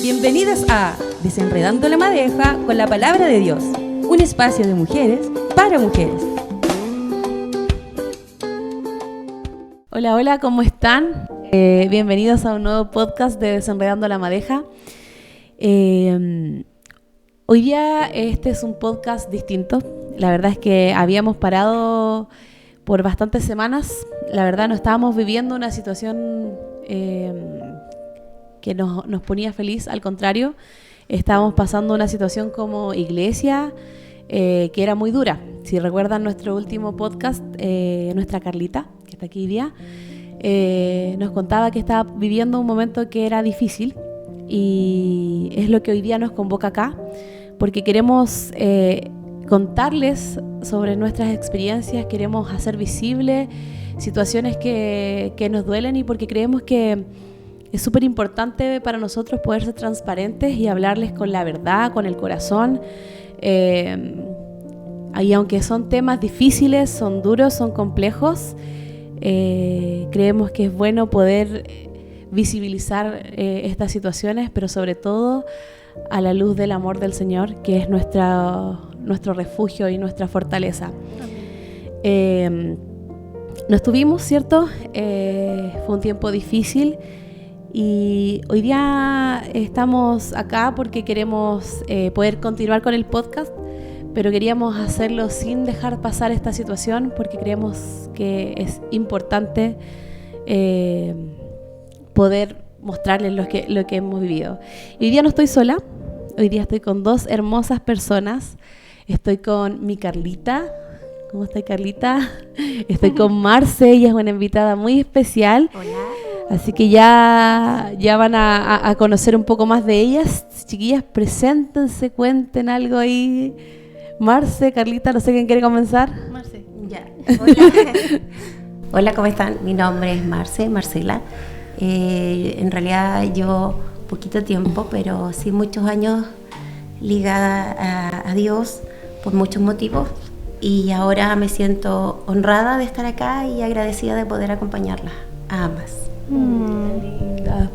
Bienvenidas a Desenredando la Madeja con la Palabra de Dios, un espacio de mujeres para mujeres. Hola, hola, ¿cómo están? Bienvenidos a un nuevo podcast de Desenredando la Madeja. Hoy día este es un podcast distinto. La verdad es que habíamos parado por bastantes semanas. La verdad no estábamos viviendo una situación que nos ponía feliz. Al contrario, estábamos pasando una situación como iglesia que era muy dura. Si recuerdan nuestro último podcast, nuestra Carlita, que está aquí hoy día, nos contaba que estaba viviendo un momento que era difícil, y es lo que hoy día nos convoca acá, porque queremos contarles sobre nuestras experiencias, queremos hacer visibles situaciones que nos duelen, y porque creemos que es súper importante para nosotros poder ser transparentes y hablarles con la verdad, con el corazón. Y aunque son temas difíciles, son duros, son complejos, creemos que es bueno poder visibilizar estas situaciones, pero sobre todo a la luz del amor del Señor, que es nuestro refugio y nuestra fortaleza. No estuvimos, ¿cierto? Fue un tiempo difícil, y hoy día estamos acá porque queremos poder continuar con el podcast, pero queríamos hacerlo sin dejar pasar esta situación, porque creemos que es importante poder mostrarles lo que hemos vivido. Y hoy día no estoy sola, hoy día estoy con dos hermosas personas. Estoy con mi Carlita. ¿Cómo está, Carlita? Estoy con Marce, ella es una invitada muy especial. Hola. Así que ya van a conocer un poco más de ellas. Chiquillas, preséntense, cuenten algo ahí. Marce, Carlita, no sé quién quiere comenzar. Marce. Ya. Hola. Hola, ¿cómo están? Mi nombre es Marcela. En realidad yo poquito tiempo, pero sí muchos años ligada a Dios por muchos motivos, y ahora me siento honrada de estar acá y agradecida de poder acompañarlas a ambas. Linda.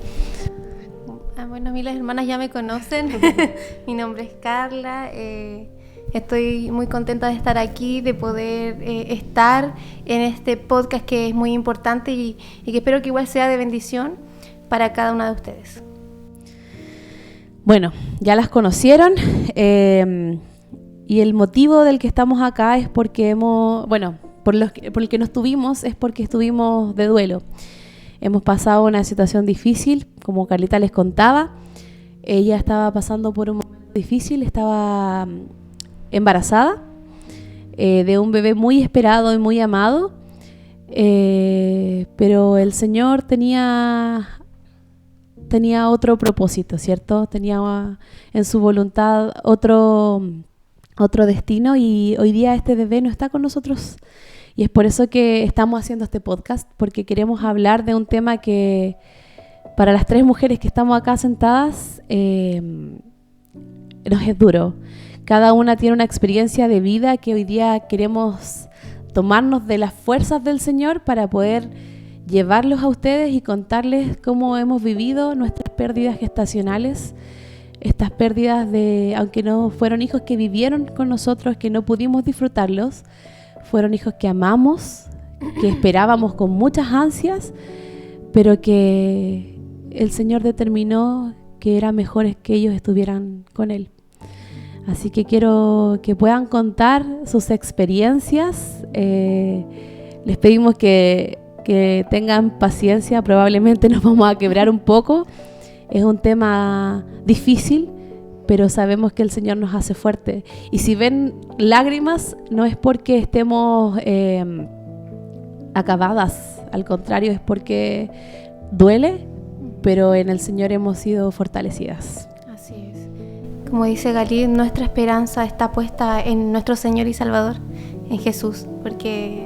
Bueno, a mí las hermanas ya me conocen. Mi nombre es Carla. Estoy muy contenta de estar aquí, de poder estar en este podcast que es muy importante y que espero que igual sea de bendición para cada una de ustedes. Bueno, ya las conocieron, y el motivo del que estamos acá es porque por el que no estuvimos es porque estuvimos de duelo. Hemos pasado una situación difícil, como Carlita les contaba. Ella estaba pasando por un momento difícil, estaba embarazada de un bebé muy esperado y muy amado, pero el Señor tenía otro propósito, ¿cierto? Tenía en su voluntad otro destino, y hoy día este bebé no está con nosotros, y es por eso que estamos haciendo este podcast, porque queremos hablar de un tema que para las tres mujeres que estamos acá sentadas nos es duro. Cada una tiene una experiencia de vida que hoy día queremos tomarnos de las fuerzas del Señor para poder llevarlos a ustedes y contarles cómo hemos vivido nuestras pérdidas gestacionales, estas pérdidas aunque no fueron hijos que vivieron con nosotros, que no pudimos disfrutarlos, fueron hijos que amamos, que esperábamos con muchas ansias, pero que el Señor determinó que era mejor que ellos estuvieran con Él. Así que quiero que puedan contar sus experiencias. Les pedimos que tengan paciencia, probablemente nos vamos a quebrar un poco. Es un tema difícil, pero sabemos que el Señor nos hace fuerte. Y si ven lágrimas, no es porque estemos acabadas, al contrario, es porque duele, pero en el Señor hemos sido fortalecidas. Así es. Como dice Galí, nuestra esperanza está puesta en nuestro Señor y Salvador, en Jesús, porque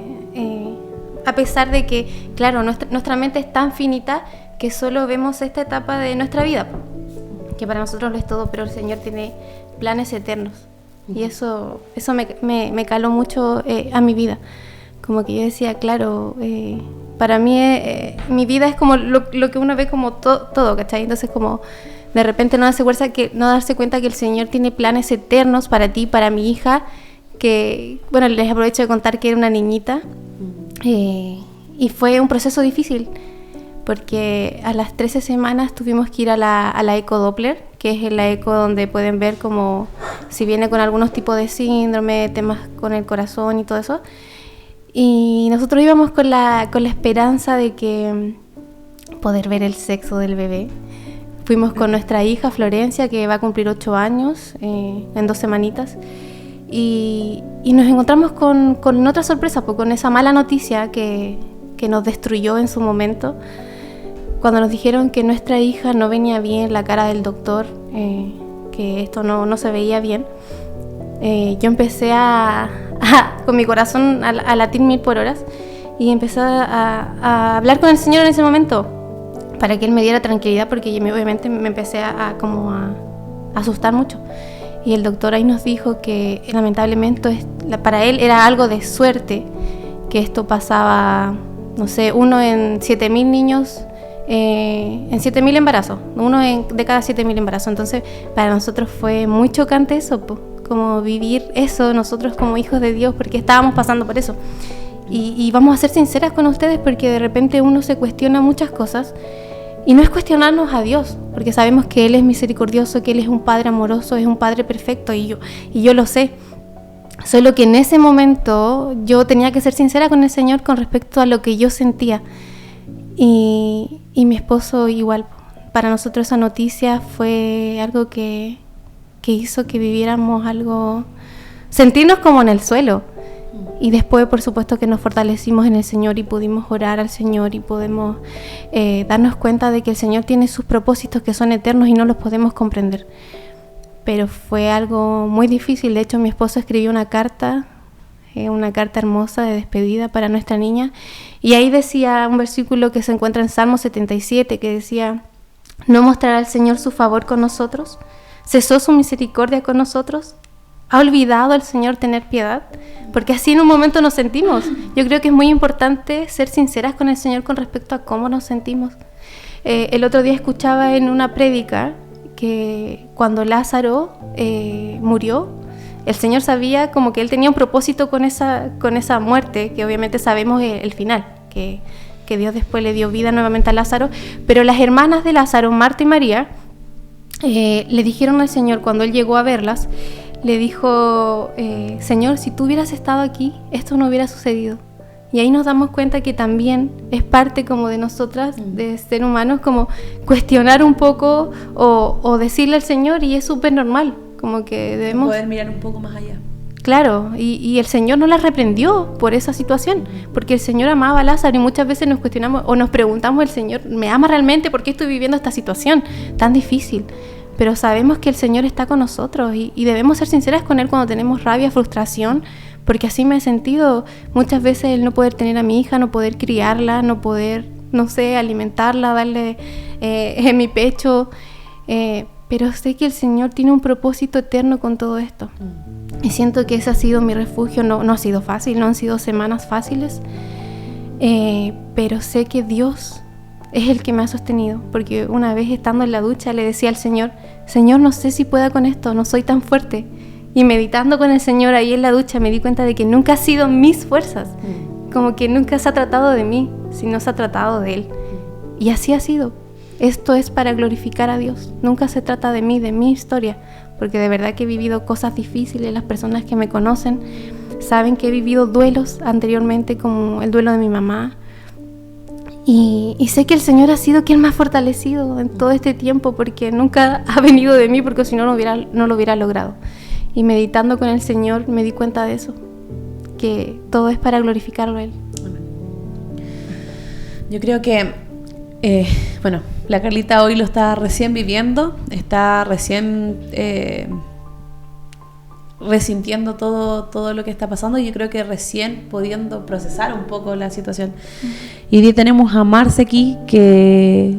a pesar de que, claro, nuestra mente es tan finita que solo vemos esta etapa de nuestra vida, que para nosotros lo es todo, pero el Señor tiene planes eternos, y eso me caló mucho a mi vida. Como que yo decía, claro, para mí mi vida es como lo que uno ve como todo, ¿cachai? Entonces como de repente no darse cuenta que el Señor tiene planes eternos para ti, para mi hija, que, bueno, les aprovecho de contar que era una niñita, y fue un proceso difícil, porque a las 13 semanas tuvimos que ir a la eco Doppler, que es la eco donde pueden ver como si viene con algunos tipos de síndrome, temas con el corazón y todo eso. Y nosotros íbamos con la esperanza de que poder ver el sexo del bebé. Fuimos con nuestra hija Florencia, que va a cumplir 8 años en 2 semanitas. Y nos encontramos con otra sorpresa, pues, con esa mala noticia que nos destruyó en su momento. Cuando nos dijeron que nuestra hija no venía bien, la cara del doctor, que esto no se veía bien, yo empecé con mi corazón a latir 1000 por hora, y empecé a hablar con el Señor en ese momento para que Él me diera tranquilidad, porque obviamente me empecé a asustar mucho. Y el doctor ahí nos dijo que lamentablemente para él era algo de suerte, que esto pasaba, no sé, 1 en 7.000 niños, en 7.000 embarazos, 1 de cada 7.000 embarazos. Entonces para nosotros fue muy chocante eso, como vivir eso nosotros como hijos de Dios, porque estábamos pasando por eso. Y vamos a ser sinceras con ustedes, porque de repente uno se cuestiona muchas cosas, y no es cuestionarnos a Dios, porque sabemos que Él es misericordioso, que Él es un Padre amoroso, es un Padre perfecto, y yo lo sé. Solo que en ese momento yo tenía que ser sincera con el Señor con respecto a lo que yo sentía. Y mi esposo igual. Para nosotros esa noticia fue algo que hizo que viviéramos algo, sentirnos como en el suelo. Y después, por supuesto, que nos fortalecimos en el Señor y pudimos orar al Señor y podemos darnos cuenta de que el Señor tiene sus propósitos que son eternos y no los podemos comprender. Pero fue algo muy difícil. De hecho, mi esposo escribió una carta hermosa de despedida para nuestra niña, y ahí decía un versículo que se encuentra en Salmo 77, que decía: ¿no mostrará el Señor su favor con nosotros? ¿Cesó su misericordia con nosotros? ¿Ha olvidado el Señor tener piedad? Porque así en un momento nos sentimos. Yo creo que es muy importante ser sinceras con el Señor con respecto a cómo nos sentimos. El otro día escuchaba en una prédica que cuando Lázaro murió, el Señor sabía como que Él tenía un propósito con esa muerte, que obviamente sabemos el final, que Dios después le dio vida nuevamente a Lázaro. Pero las hermanas de Lázaro, Marta y María, le dijeron al Señor cuando Él llegó a verlas, le dijo: Señor, si tú hubieras estado aquí, esto no hubiera sucedido. Y ahí nos damos cuenta que también es parte como de nosotras, de ser humanos, como cuestionar un poco o decirle al Señor, y es súper normal, como que debemos poder mirar un poco más allá. Claro, y el Señor no la reprendió por esa situación, porque el Señor amaba a Lázaro, y muchas veces nos cuestionamos o nos preguntamos: ¿el Señor me ama realmente? ¿Por qué estoy viviendo esta situación tan difícil? Pero sabemos que el Señor está con nosotros, y debemos ser sinceras con Él cuando tenemos rabia, frustración, porque así me he sentido muchas veces, el no poder tener a mi hija, no poder criarla, no poder, no sé, alimentarla, darle en mi pecho, pero sé que el Señor tiene un propósito eterno con todo esto. Y siento que ese ha sido mi refugio. No ha sido fácil, no han sido semanas fáciles, pero sé que Dios es el que me ha sostenido, porque una vez estando en la ducha le decía al Señor: Señor, no sé si pueda con esto, no soy tan fuerte. Y meditando con el Señor ahí en la ducha me di cuenta de que nunca ha sido mis fuerzas, como que nunca se ha tratado de mí, sino se ha tratado de Él. Y así ha sido. Esto es para glorificar a Dios. Nunca se trata de mí, de mi historia, porque de verdad que he vivido cosas difíciles. Las personas que me conocen saben que he vivido duelos anteriormente, como el duelo de mi mamá. Y sé que el Señor ha sido quien me ha fortalecido en todo este tiempo, porque nunca ha venido de mí, porque si no, no lo hubiera logrado. Y meditando con el Señor me di cuenta de eso, que todo es para glorificarlo a Él. Yo creo que, la Carlita hoy lo está recién viviendo, está recién resintiendo todo lo que está pasando, y yo creo que recién pudiendo procesar un poco la situación. Y tenemos a Marce aquí, que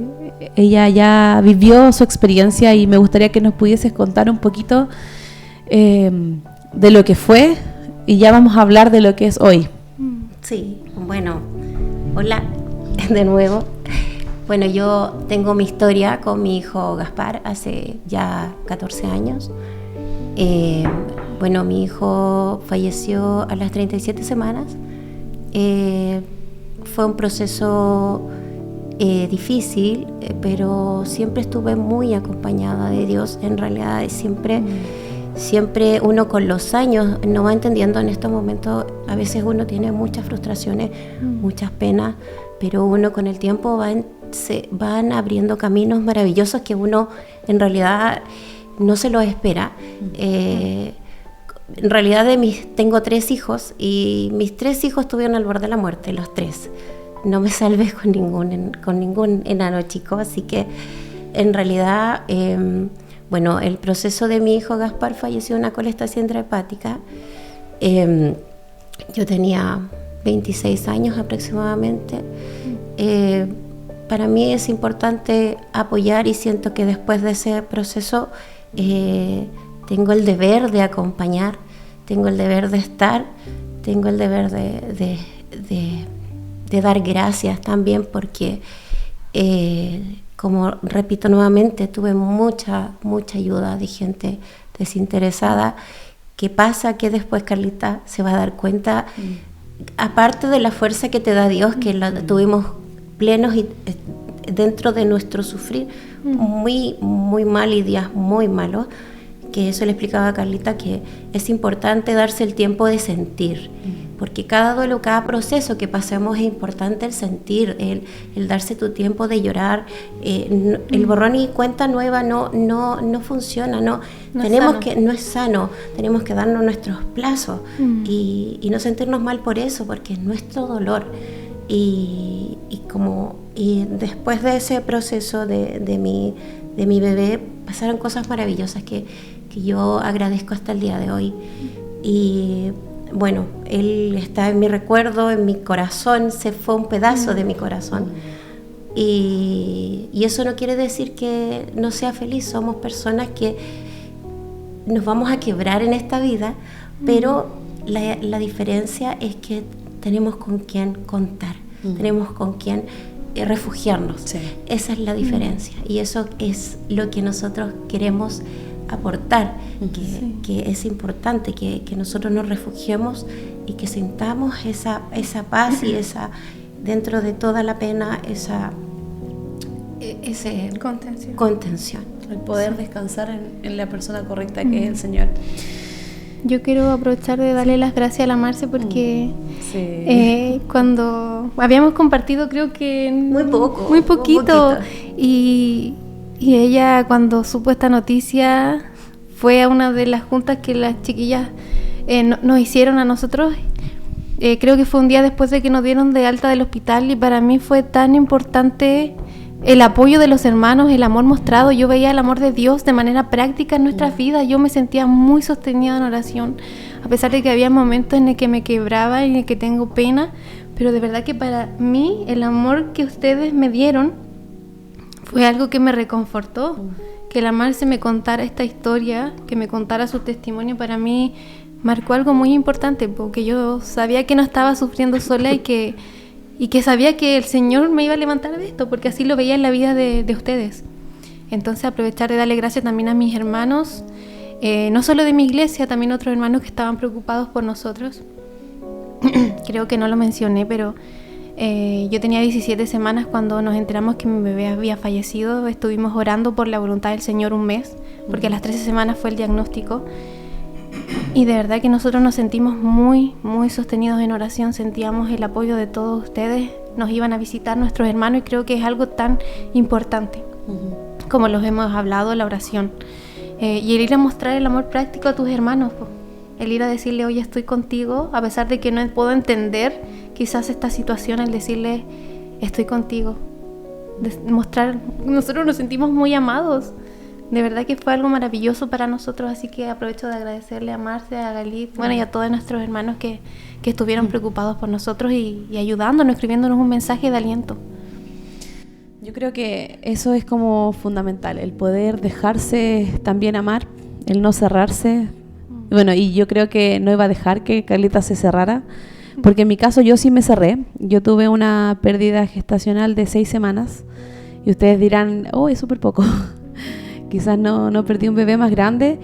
ella ya vivió su experiencia, y me gustaría que nos pudieses contar un poquito de lo que fue, y ya vamos a hablar de lo que es hoy. Sí, bueno, hola, de nuevo. Bueno, yo tengo mi historia con mi hijo Gaspar hace ya 14 años. Bueno, mi hijo falleció a las 37 semanas. Fue un proceso difícil, pero siempre estuve muy acompañada de Dios. En realidad siempre uno con los años no va entendiendo en estos momentos. A veces uno tiene muchas frustraciones, muchas penas, pero uno con el tiempo se van abriendo caminos maravillosos que uno en realidad no se los espera. En realidad tengo 3 hijos y mis 3 hijos estuvieron al borde de la muerte, los 3. No me salvé con ningún enano chico, así que en realidad, bueno, el proceso de mi hijo Gaspar falleció de una colestasia intrahepática. Yo tenía 26 años aproximadamente. Para mí es importante apoyar y siento que después de ese proceso tengo el deber de acompañar, tengo el deber de estar, tengo el deber de dar gracias también porque, como repito nuevamente, tuve mucha ayuda de gente desinteresada. ¿Qué pasa? Que después Carlita se va a dar cuenta, aparte de la fuerza que te da Dios, que la tuvimos plenos y dentro de nuestro sufrir muy mal y días muy malos, que eso le explicaba a Carlita, que es importante darse el tiempo de sentir, porque cada duelo, cada proceso que pasemos es importante el sentir, el darse tu tiempo de llorar. El borrón y cuenta nueva no funciona, no es sano, tenemos que darnos nuestros plazos y no sentirnos mal por eso, porque es nuestro dolor. Y después de ese proceso de mi bebé pasaron cosas maravillosas que yo agradezco hasta el día de hoy. Y bueno, él está en mi recuerdo, en mi corazón, se fue un pedazo de mi corazón. Y eso no quiere decir que no sea feliz. Somos personas que nos vamos a quebrar en esta vida, pero la diferencia es que tenemos con quién contar, tenemos con quién refugiarnos. Sí. Esa es la diferencia y eso es lo que nosotros queremos aportar, que es importante que nosotros nos refugiemos y que sintamos esa paz y esa, dentro de toda la pena, esa contención. El poder descansar en la persona correcta que es el Señor. Yo quiero aprovechar de darle las gracias a la Marce porque cuando habíamos compartido, creo que muy poquito. Y ella, cuando supo esta noticia, fue a una de las juntas que las chiquillas nos hicieron a nosotros. Creo que fue un día después de que nos dieron de alta del hospital y para mí fue tan importante el apoyo de los hermanos, el amor mostrado. Yo veía el amor de Dios de manera práctica en nuestras vidas. Yo me sentía muy sostenida en oración, a pesar de que había momentos en el que me quebraba y en el que tengo pena, pero de verdad que para mí el amor que ustedes me dieron fue algo que me reconfortó. Que la Marce me contara esta historia, que me contara su testimonio, para mí marcó algo muy importante, porque yo sabía que no estaba sufriendo sola y que sabía que el Señor me iba a levantar de esto, porque así lo veía en la vida de ustedes. Entonces aprovechar de darle gracias también a mis hermanos, no solo de mi iglesia, también otros hermanos que estaban preocupados por nosotros. Creo que no lo mencioné, pero yo tenía 17 semanas cuando nos enteramos que mi bebé había fallecido. Estuvimos orando por la voluntad del Señor un mes, porque a las 13 semanas fue el diagnóstico. Y de verdad que nosotros nos sentimos muy sostenidos en oración, sentíamos el apoyo de todos ustedes, nos iban a visitar nuestros hermanos y creo que es algo tan importante, como los hemos hablado, la oración. Y el ir a mostrar el amor práctico a tus hermanos, el ir a decirle, oye, estoy contigo, a pesar de que no puedo entender quizás esta situación, el decirle, estoy contigo. Mostrar, nosotros nos sentimos muy amados. De verdad que fue algo maravilloso para nosotros, así que aprovecho de agradecerle a Marce, a Galit, bueno, y a todos nuestros hermanos que estuvieron preocupados por nosotros y ayudándonos, escribiéndonos un mensaje de aliento. Yo creo que eso es como fundamental, el poder dejarse también amar, el no cerrarse. Bueno, y yo creo que no iba a dejar que Carlita se cerrara, Porque en mi caso yo sí me cerré. Yo tuve una pérdida gestacional de 6 semanas. Y ustedes dirán, oh, es súper poco. Quizás no perdí un bebé más grande,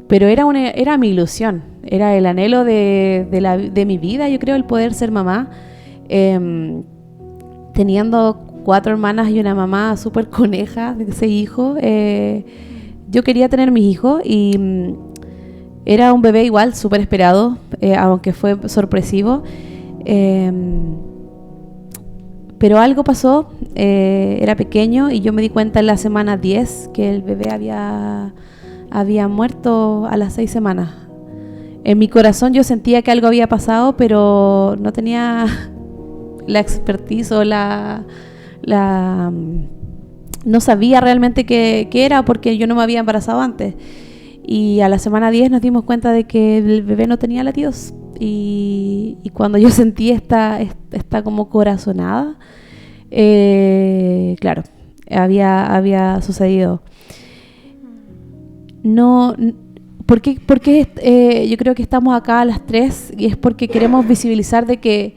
pero era mi ilusión. Era el anhelo de mi vida, yo creo, el poder ser mamá. Teniendo 4 hermanas y una mamá súper coneja de 6 hijos, yo quería tener mis hijos y era un bebé igual, súper esperado, aunque fue sorpresivo. Pero algo pasó, era pequeño y yo me di cuenta en la semana 10 que el bebé había muerto a las 6 semanas. En mi corazón yo sentía que algo había pasado, pero no tenía la expertise o no sabía realmente qué era porque yo no me había embarazado antes. Y a la semana 10 nos dimos cuenta de que el bebé no tenía latidos. Y cuando yo sentí esta como corazonada, claro, había sucedido. No, porque yo creo que estamos acá a las 3 y es porque queremos visibilizar de que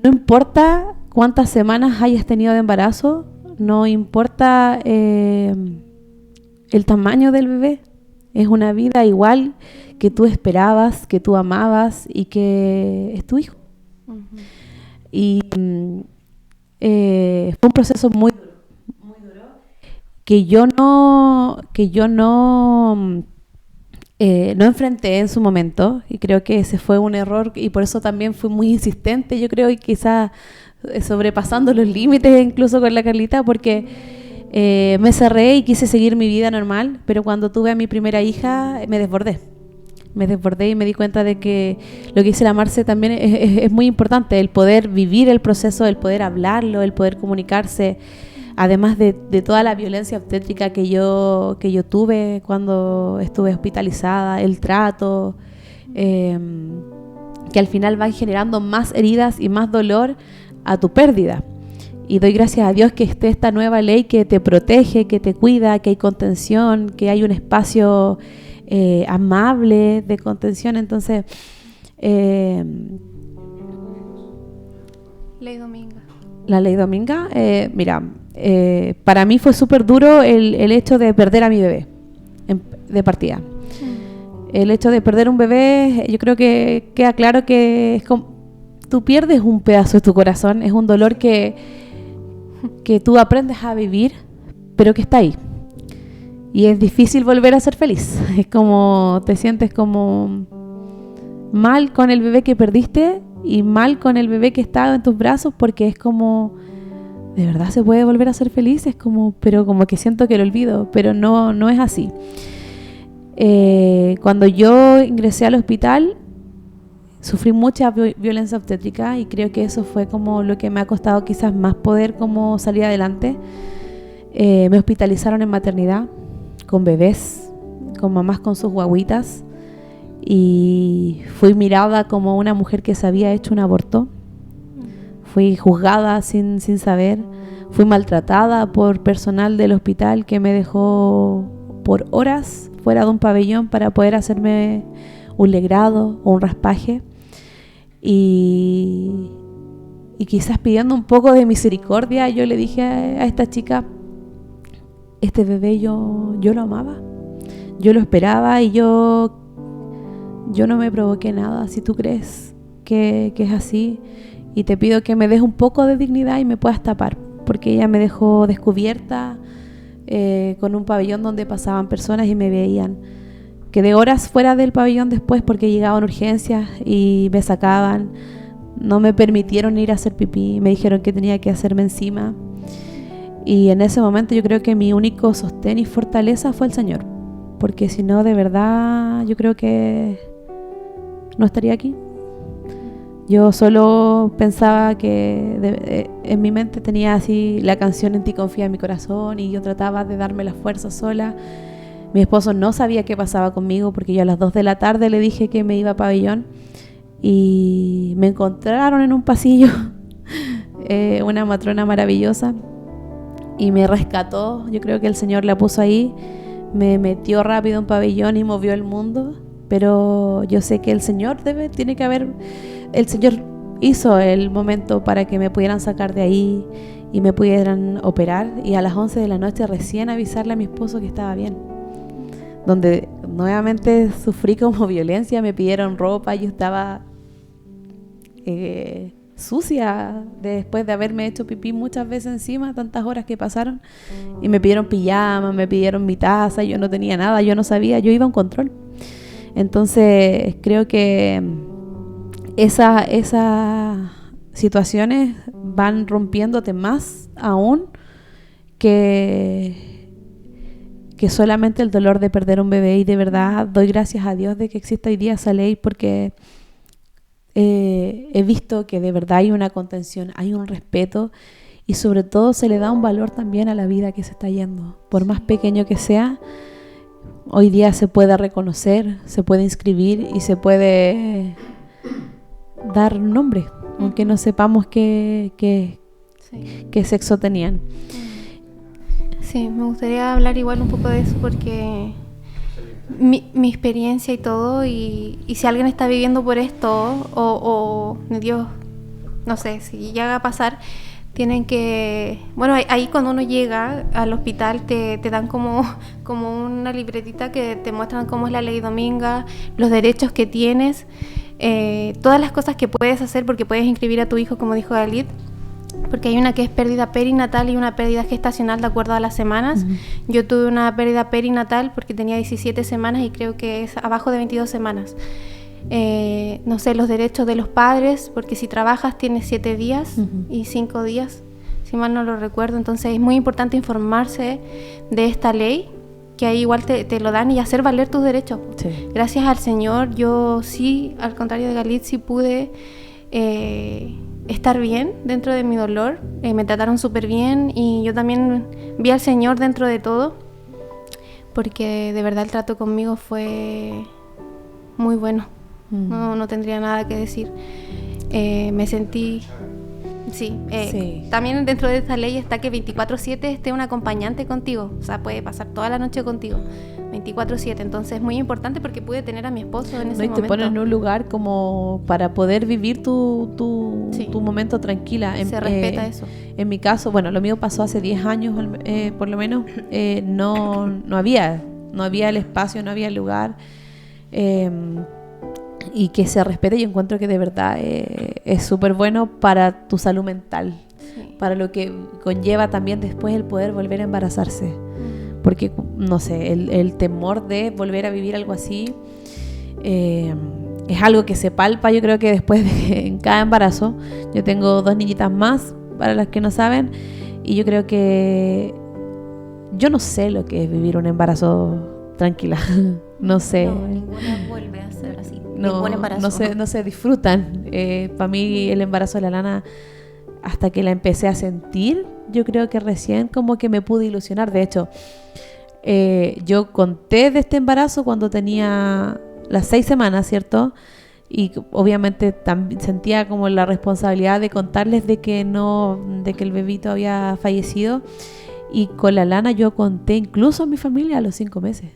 no importa cuántas semanas hayas tenido de embarazo, no importa el tamaño del bebé, es una vida igual que tú esperabas, que tú amabas y que es tu hijo. Uh-huh. Y fue un proceso muy duro que yo no enfrenté en su momento, y creo que ese fue un error y por eso también fui muy insistente, yo creo, y quizás sobrepasando los límites incluso con la Carlita, porque me cerré y quise seguir mi vida normal, pero cuando tuve a mi primera hija me desbordé y me di cuenta de que lo que dice la Marce también es muy importante, el poder vivir el proceso, el poder hablarlo, el poder comunicarse, además de toda la violencia obstétrica que yo tuve cuando estuve hospitalizada, el trato, que al final van generando más heridas y más dolor a tu pérdida. Y doy gracias a Dios que esté esta nueva ley que te protege, que te cuida, que hay contención, que hay un espacio amable de contención. Entonces, Ley Dominga. La ley Dominga, mira, para mí fue súper duro el hecho de perder a mi bebé de partida. El hecho de perder un bebé, yo creo que queda claro que es como, tú pierdes un pedazo de tu corazón, es un dolor que tú aprendes a vivir, pero que está ahí. Y es difícil volver a ser feliz. Es como, te sientes como mal con el bebé que perdiste y mal con el bebé que está en tus brazos, porque es como, ¿de verdad se puede volver a ser feliz? Es como, pero como que siento que lo olvido, pero no es así. Cuando yo ingresé al hospital, sufrí mucha violencia obstétrica y creo que eso fue como lo que me ha costado quizás más poder como salir adelante. Me hospitalizaron en maternidad con bebés, con mamás con sus guaguitas, y fui mirada como una mujer que se había hecho un aborto. Fui juzgada sin saber, fui maltratada por personal del hospital que me dejó por horas fuera de un pabellón para poder hacerme un legrado o un raspaje, y quizás pidiendo un poco de misericordia, yo le dije a esta chica, este bebé yo lo amaba, yo lo esperaba y yo no me provoqué nada. Si tú crees que es así, y te pido que me des un poco de dignidad y me puedas tapar, porque ella me dejó descubierta con un pabellón donde pasaban personas y me veían. Quedé horas fuera del pabellón después porque llegaban urgencias y me sacaban, no me permitieron ir a hacer pipí, me dijeron que tenía que hacerme encima. Y en ese momento yo creo que mi único sostén y fortaleza fue el Señor, porque si no, de verdad, yo creo que no estaría aquí. Yo solo pensaba que en mi mente tenía así la canción En ti confía en mi corazón, y yo trataba de darme la fuerza sola. Mi esposo no sabía qué pasaba conmigo porque yo a las 2 de la tarde le dije que me iba a pabellón y me encontraron en un pasillo una matrona maravillosa y me rescató. Yo creo que el Señor la puso ahí, me metió rápido en un pabellón y movió el mundo, pero yo sé que el Señor el Señor hizo el momento para que me pudieran sacar de ahí y me pudieran operar, y a las 11 de la noche recién avisarle a mi esposo que estaba bien, donde nuevamente sufrí como violencia. Me pidieron ropa, yo estaba sucia después de haberme hecho pipí muchas veces encima, tantas horas que pasaron, y me pidieron pijama, me pidieron mi taza, yo no tenía nada, yo no sabía, yo iba a un control. Entonces creo que esas situaciones van rompiéndote más aún que solamente el dolor de perder un bebé. Y de verdad doy gracias a Dios de que exista hoy día esa ley, porque he visto que de verdad hay una contención, hay un respeto, y sobre todo se le da un valor también a la vida que se está yendo, por más pequeño que sea. Hoy día se puede reconocer, se puede inscribir y se puede dar un nombre, aunque no sepamos qué sexo tenían. Sí, me gustaría hablar igual un poco de eso, porque mi experiencia y todo, y si alguien está viviendo por esto, o Dios, no sé, si llega a pasar, tienen que... Bueno, ahí cuando uno llega al hospital te dan como una libretita que te muestran cómo es la ley dominga, los derechos que tienes, todas las cosas que puedes hacer, porque puedes inscribir a tu hijo, como dijo Galit, porque hay una que es pérdida perinatal y una pérdida gestacional de acuerdo a las semanas. Uh-huh. Yo tuve una pérdida perinatal porque tenía 17 semanas y creo que es abajo de 22 semanas. No sé, los derechos de los padres, porque si trabajas tienes 7 días uh-huh. y 5 días, si mal no lo recuerdo. Entonces es muy importante informarse de esta ley, que ahí igual te lo dan, y hacer valer tus derechos. Sí. Gracias al Señor, yo sí, al contrario de Galit, sí pude estar bien dentro de mi dolor. Me trataron súper bien, y yo también vi al Señor dentro de todo, porque de verdad el trato conmigo fue muy bueno. No tendría nada que decir. Me sentí... Sí, sí. También dentro de esta ley está que 24/7 esté un acompañante contigo. O sea, puede pasar toda la noche contigo, 24/7. Entonces es muy importante, porque pude tener a mi esposo en ese momento. Y te ponen en un lugar como para poder vivir tu momento tranquila. Se respeta eso. En mi caso, bueno, lo mío pasó hace 10 años, por lo menos. No había el espacio, no había el lugar. Y que se respete. Yo encuentro que de verdad es súper bueno para tu salud mental, sí. Para lo que conlleva también después el poder volver a embarazarse, porque no sé, el temor de volver a vivir algo así es algo que se palpa, yo creo que después en cada embarazo. Yo tengo 2 niñitas más, para las que no saben, y yo creo que yo no sé lo que es vivir un embarazo tranquila. No sé. No, ninguna vuelve a ser así. No se disfrutan. Para mí el embarazo de la Lana, hasta que la empecé a sentir, yo creo que recién como que me pude ilusionar. De hecho, yo conté de este embarazo cuando tenía las 6 semanas, ¿cierto? Y obviamente también sentía como la responsabilidad de contarles de que el bebito había fallecido. Y con la Lana yo conté incluso a mi familia a los 5 meses.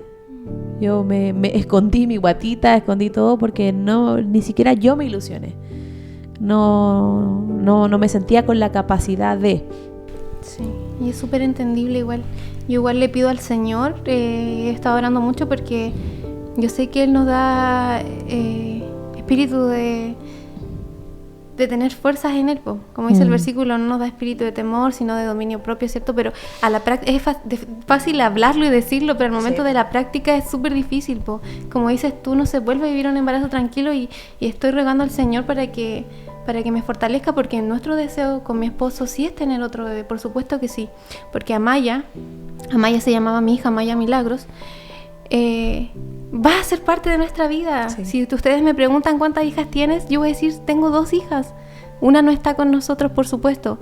Yo me escondí mi guatita, escondí todo, porque ni siquiera yo me ilusioné. No me sentía con la capacidad de... Sí, y es súper entendible igual. Yo igual le pido al Señor, he estado orando mucho, porque yo sé que Él nos da espíritu de tener fuerzas en Él, como dice el versículo, no nos da espíritu de temor, sino de dominio propio, ¿cierto? Pero a la práctica es fácil hablarlo y decirlo, pero al momento de la práctica es súper difícil, como dices tú, no se vuelve a vivir un embarazo tranquilo, y estoy rogando al Señor para que me fortalezca, porque nuestro deseo con mi esposo sí es tener otro bebé, por supuesto que sí, porque Amaya se llamaba mi hija, Amaya Milagros, va a ser parte de nuestra vida. Sí. Si ustedes me preguntan cuántas hijas tienes, yo voy a decir, tengo 2 hijas. Una no está con nosotros, por supuesto,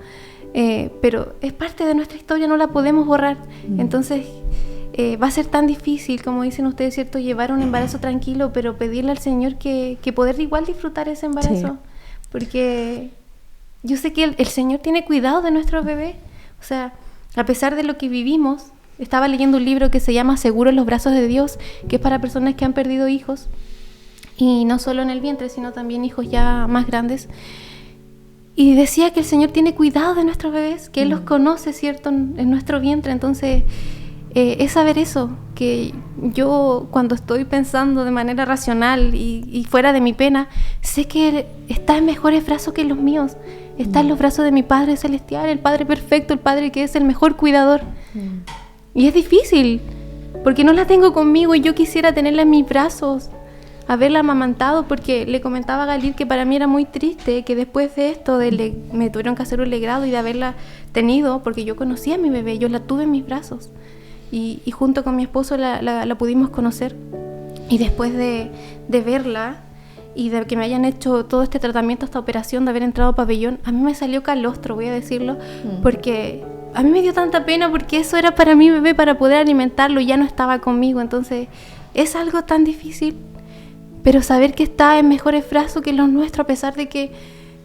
pero es parte de nuestra historia, no la podemos borrar. Entonces va a ser tan difícil, como dicen ustedes, ¿cierto?, llevar un embarazo tranquilo, pero pedirle al Señor que poder igual disfrutar ese embarazo. Sí. Porque yo sé que el Señor tiene cuidado de nuestros bebés. O sea, a pesar de lo que vivimos, estaba leyendo un libro que se llama Seguro en los brazos de Dios, que es para personas que han perdido hijos, y no solo en el vientre, sino también hijos ya más grandes. y decía que el Señor tiene cuidado de nuestros bebés, que Él los conoce, ¿cierto?, en nuestro vientre. Entonces, es saber eso, que yo cuando estoy pensando de manera racional y fuera de mi pena, sé que Él está en mejores brazos que los míos. Está en los brazos de mi Padre Celestial, el Padre perfecto, el Padre que es el mejor cuidador. Y es difícil, porque no la tengo conmigo y yo quisiera tenerla en mis brazos, haberla amamantado, porque le comentaba a Galil que para mí era muy triste que después de esto me tuvieron que hacer un legrado y de haberla tenido, porque yo conocía a mi bebé, yo la tuve en mis brazos y junto con mi esposo la pudimos conocer. Y después de verla y de que me hayan hecho todo este tratamiento, esta operación, de haber entrado a pabellón, a mí me salió calostro, voy a decirlo, porque a mí me dio tanta pena, porque eso era para mi bebé, para poder alimentarlo, y ya no estaba conmigo. Entonces es algo tan difícil, pero saber que está en mejores brazos que los nuestros, a pesar de que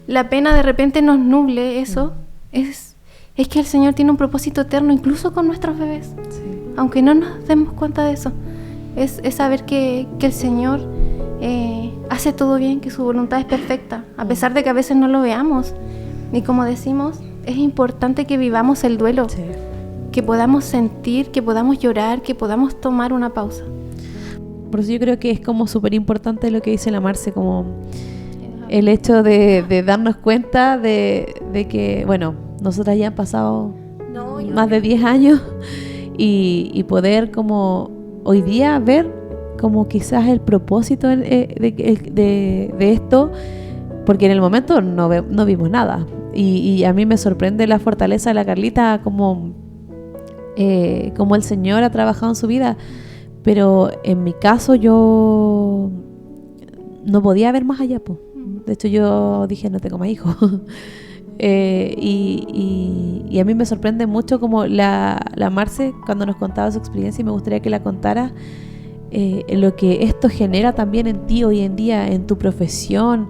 la pena de repente nos nuble eso, es que el Señor tiene un propósito eterno incluso con nuestros bebés, aunque no nos demos cuenta de eso. Es saber que el Señor hace todo bien, que su voluntad es perfecta, a pesar de que a veces no lo veamos. Y como decimos, es importante que vivamos el duelo, que podamos sentir, que podamos llorar, que podamos tomar una pausa. Por eso yo creo que es como súper importante lo que dice la Marce, como el hecho de darnos cuenta de que, bueno, nosotras ya han pasado más de 10 años y poder como hoy día ver como quizás el propósito de esto, porque en el momento no vimos nada. Y a mí me sorprende la fortaleza de la Carlita, como el Señor ha trabajado en su vida. Pero en mi caso yo no podía ver más allá, po. De hecho yo dije, no tengo más hijos. Y a mí me sorprende mucho como la Marce cuando nos contaba su experiencia, y me gustaría que la contara, lo que esto genera también en ti hoy en día, en tu profesión,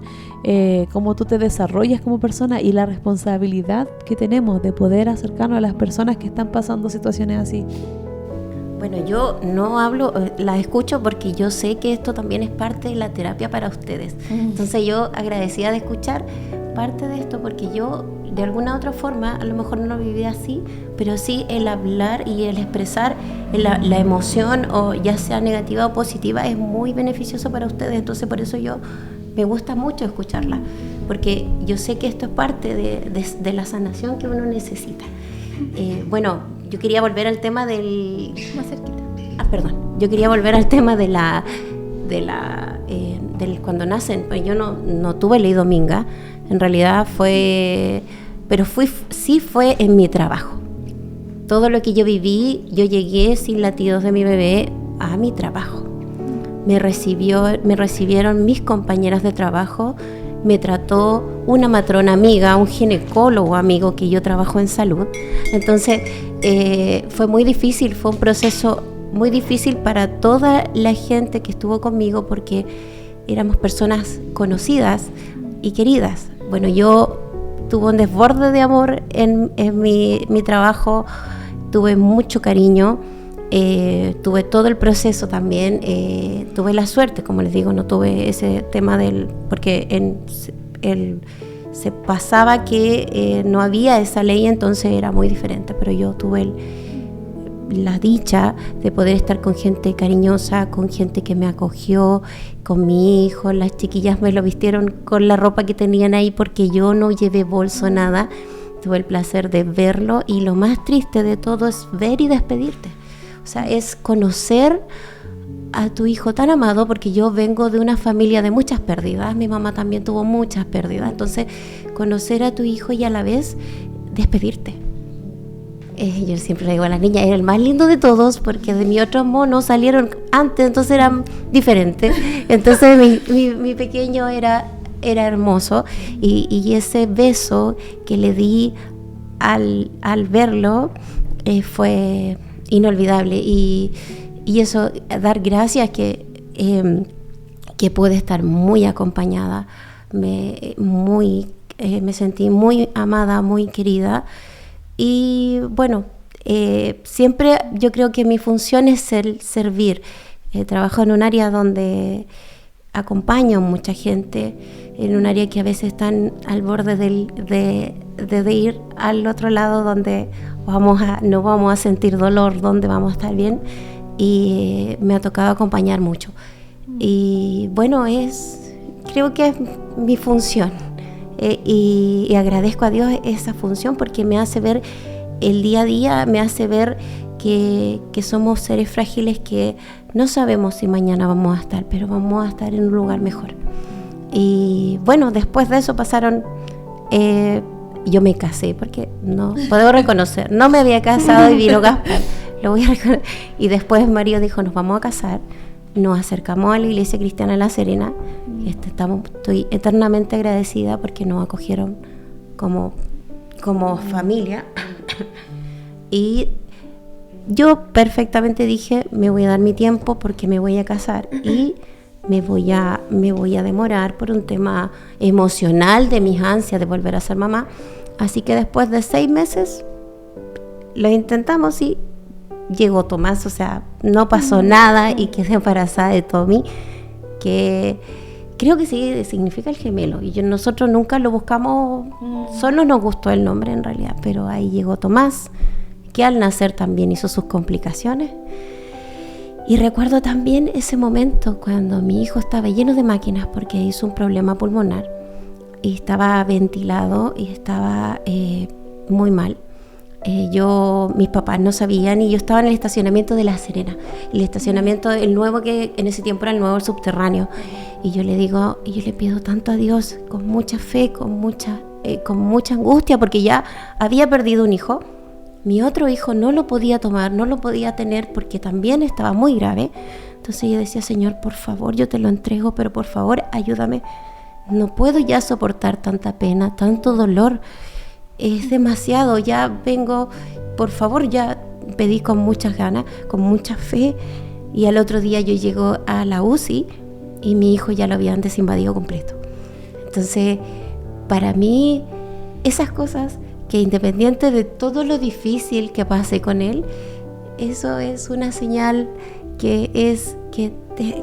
cómo tú te desarrollas como persona, y la responsabilidad que tenemos de poder acercarnos a las personas que están pasando situaciones así. Bueno, yo no hablo, la escucho porque yo sé que esto también es parte de la terapia para ustedes. Entonces yo agradecida de escuchar parte de esto, porque yo de alguna otra forma a lo mejor no lo viví así, pero sí el hablar y el expresar la emoción, o ya sea negativa o positiva, es muy beneficioso para ustedes. Entonces por eso me gusta mucho escucharla, porque yo sé que esto es parte de la sanación que uno necesita. Bueno, yo quería volver al tema del... Más cerquita. Yo quería volver al tema del cuando nacen. Pues yo no tuve ley dominga, en realidad fue en mi trabajo. Todo lo que yo viví, yo llegué sin latidos de mi bebé a mi trabajo. Me recibieron mis compañeras de trabajo, me trató una matrona amiga, un ginecólogo amigo, que yo trabajo en salud. Entonces fue muy difícil, fue un proceso muy difícil para toda la gente que estuvo conmigo, porque éramos personas conocidas y queridas. Bueno, yo tuve un desborde de amor en mi trabajo, tuve mucho cariño, tuve todo el proceso también, tuve la suerte, como les digo, no tuve ese tema porque se pasaba que no había esa ley, entonces era muy diferente, pero yo tuve la dicha de poder estar con gente cariñosa, con gente que me acogió, con mi hijo. Las chiquillas me lo vistieron con la ropa que tenían ahí, porque yo no llevé bolso, nada. Tuve el placer de verlo, y lo más triste de todo es ver y despedirte. O sea, es conocer a tu hijo tan amado, porque yo vengo de una familia de muchas pérdidas, mi mamá también tuvo muchas pérdidas, entonces conocer a tu hijo y a la vez despedirte. Yo siempre le digo a las niñas, era el más lindo de todos, porque de mis otros monos salieron antes, entonces eran diferentes. Entonces mi pequeño era hermoso, y ese beso que le di al verlo fue inolvidable, y eso, dar gracias que pude estar muy acompañada, me sentí muy amada, muy querida. Y bueno, siempre yo creo que mi función es servir. Trabajo en un área donde acompaño a mucha gente en un área que a veces están al borde de ir al otro lado donde no vamos a sentir dolor, donde vamos a estar bien, y me ha tocado acompañar mucho. Y bueno, creo que es mi función, y agradezco a Dios esa función porque me hace ver el día a día, me hace ver que somos seres frágiles, que no sabemos si mañana vamos a estar, pero vamos a estar en un lugar mejor. Y bueno, después de eso pasaron, yo me casé, porque no puedo reconocer, no me había casado y vino Gaspar, lo voy a reconocer. Y después Mario dijo, nos vamos a casar, nos acercamos a la Iglesia Cristiana La Serena, y estoy eternamente agradecida porque nos acogieron como familia. Y yo perfectamente dije, me voy a dar mi tiempo porque me voy a casar y me voy a demorar por un tema emocional de mis ansias de volver a ser mamá. Así que después de 6 meses lo intentamos y llegó Tomás, o sea, no pasó nada y quedé embarazada de Tommy, que creo que sí significa el gemelo, y nosotros nunca lo buscamos, solo nos gustó el nombre en realidad, pero ahí llegó Tomás, que al nacer también hizo sus complicaciones. Y recuerdo también ese momento cuando mi hijo estaba lleno de máquinas porque hizo un problema pulmonar y estaba ventilado y estaba muy mal. Mis papás no sabían, y yo estaba en el estacionamiento de La Serena, el estacionamiento, el nuevo, que en ese tiempo era el nuevo, el subterráneo, y yo le pido tanto a Dios, con mucha fe, con mucha angustia, porque ya había perdido un hijo. Mi otro hijo no lo podía tomar, no lo podía tener porque también estaba muy grave. Entonces yo decía, Señor, por favor, yo te lo entrego, pero por favor, ayúdame. No puedo ya soportar tanta pena, tanto dolor. Es demasiado, ya vengo, por favor, ya pedí con muchas ganas, con mucha fe. Y al otro día yo llego a la UCI y mi hijo ya lo habían desinvadido completo. Entonces, para mí, esas cosas, que independiente de todo lo difícil que pase con él, eso es una señal que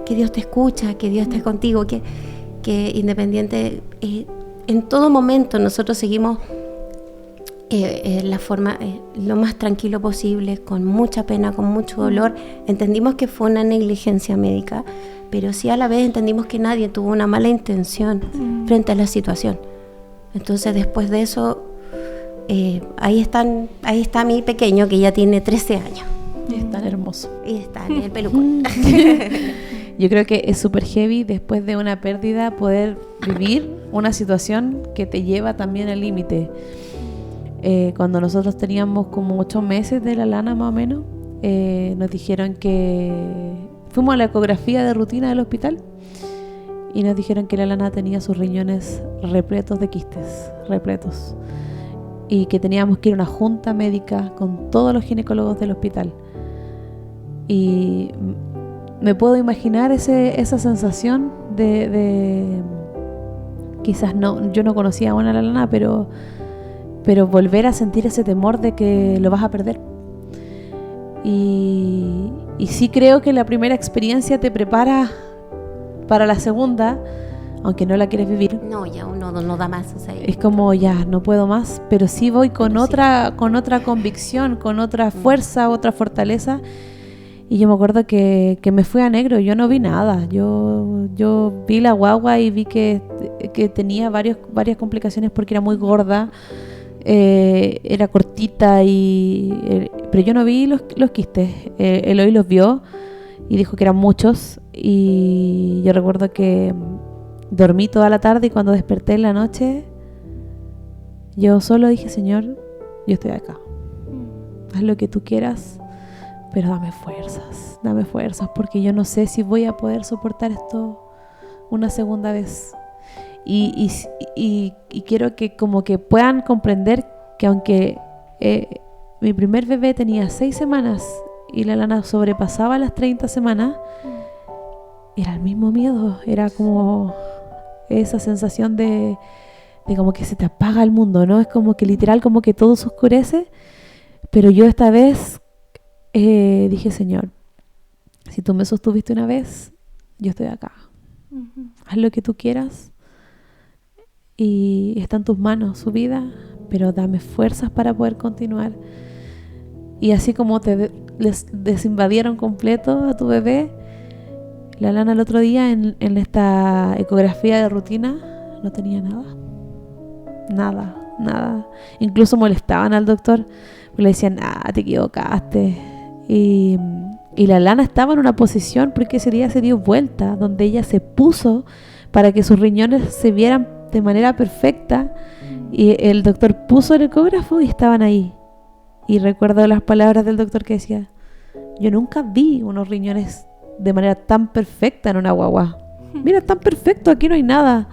Dios te escucha, que Dios está contigo, que independiente, en todo momento nosotros seguimos la forma lo más tranquilo posible, con mucha pena, con mucho dolor. Entendimos que fue una negligencia médica, pero sí a la vez entendimos que nadie tuvo una mala intención frente a la situación. Entonces después de eso, ahí está mi pequeño, que ya tiene 13 años. Y es tan hermoso. Y está en el pelucón. Yo creo que es súper heavy después de una pérdida poder vivir una situación que te lleva también al límite. Cuando nosotros teníamos como 8 meses de la Lana más o menos, nos dijeron que fuimos a la ecografía de rutina del hospital y nos dijeron que la Lana tenía sus riñones repletos de quistes, repletos, y que teníamos que ir a una junta médica con todos los ginecólogos del hospital. Y me puedo imaginar esa sensación de quizás yo no conocía aún a la Lana, pero volver a sentir ese temor de que lo vas a perder. Y sí creo que la primera experiencia te prepara para la segunda, aunque no la quieres vivir. No, ya uno no da más. O sea, es como ya, no puedo más, pero sí voy con otra convicción, con otra fuerza, otra fortaleza. Y yo me acuerdo que me fui a negro, yo no vi nada. Yo vi la guagua y vi que tenía varias complicaciones porque era muy gorda. Era cortita, pero yo no vi los quistes. Eloy los vio y dijo que eran muchos, y yo recuerdo que dormí toda la tarde y cuando desperté en la noche yo solo dije, Señor, yo estoy acá, haz lo que tú quieras, pero dame fuerzas porque yo no sé si voy a poder soportar esto una segunda vez. Y quiero que como que puedan comprender que aunque mi primer bebé tenía 6 semanas y la Lana sobrepasaba las 30 semanas, era el mismo miedo, era como esa sensación de como que se te apaga el mundo, ¿no? Es como que literal, como que todo se oscurece, pero yo esta vez dije, Señor, si tú me sostuviste una vez, yo estoy acá. haz lo que tú quieras y está en tus manos su vida, pero dame fuerzas para poder continuar. Y así como les desinvadieron completo a tu bebé, la Lana el otro día en esta ecografía de rutina no tenía nada. Incluso molestaban al doctor, le decían, te equivocaste. Y la Lana estaba en una posición, porque ese día se dio vuelta, donde ella se puso para que sus riñones se vieran de manera perfecta, y el doctor puso el ecógrafo y estaban ahí. Y recuerdo las palabras del doctor que decía, yo nunca vi unos riñones de manera tan perfecta en una guagua. Mira, tan perfecto, aquí no hay nada.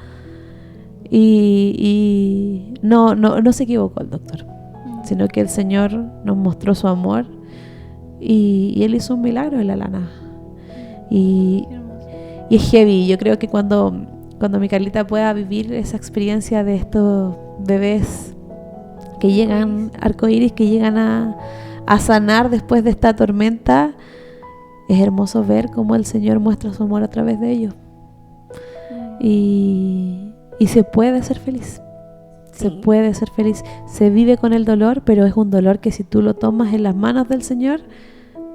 Y no se equivocó el doctor, sino que el Señor nos mostró su amor y Él hizo un milagro en la Lana. Y es heavy. Yo creo que cuando mi Carlita pueda vivir esa experiencia de estos bebés que llegan, arcoíris, que llegan a sanar después de esta tormenta, es hermoso ver cómo el Señor muestra su amor a través de ellos. Y se puede ser feliz. Se puede ser feliz. Se vive con el dolor, pero es un dolor que si tú lo tomas en las manos del Señor,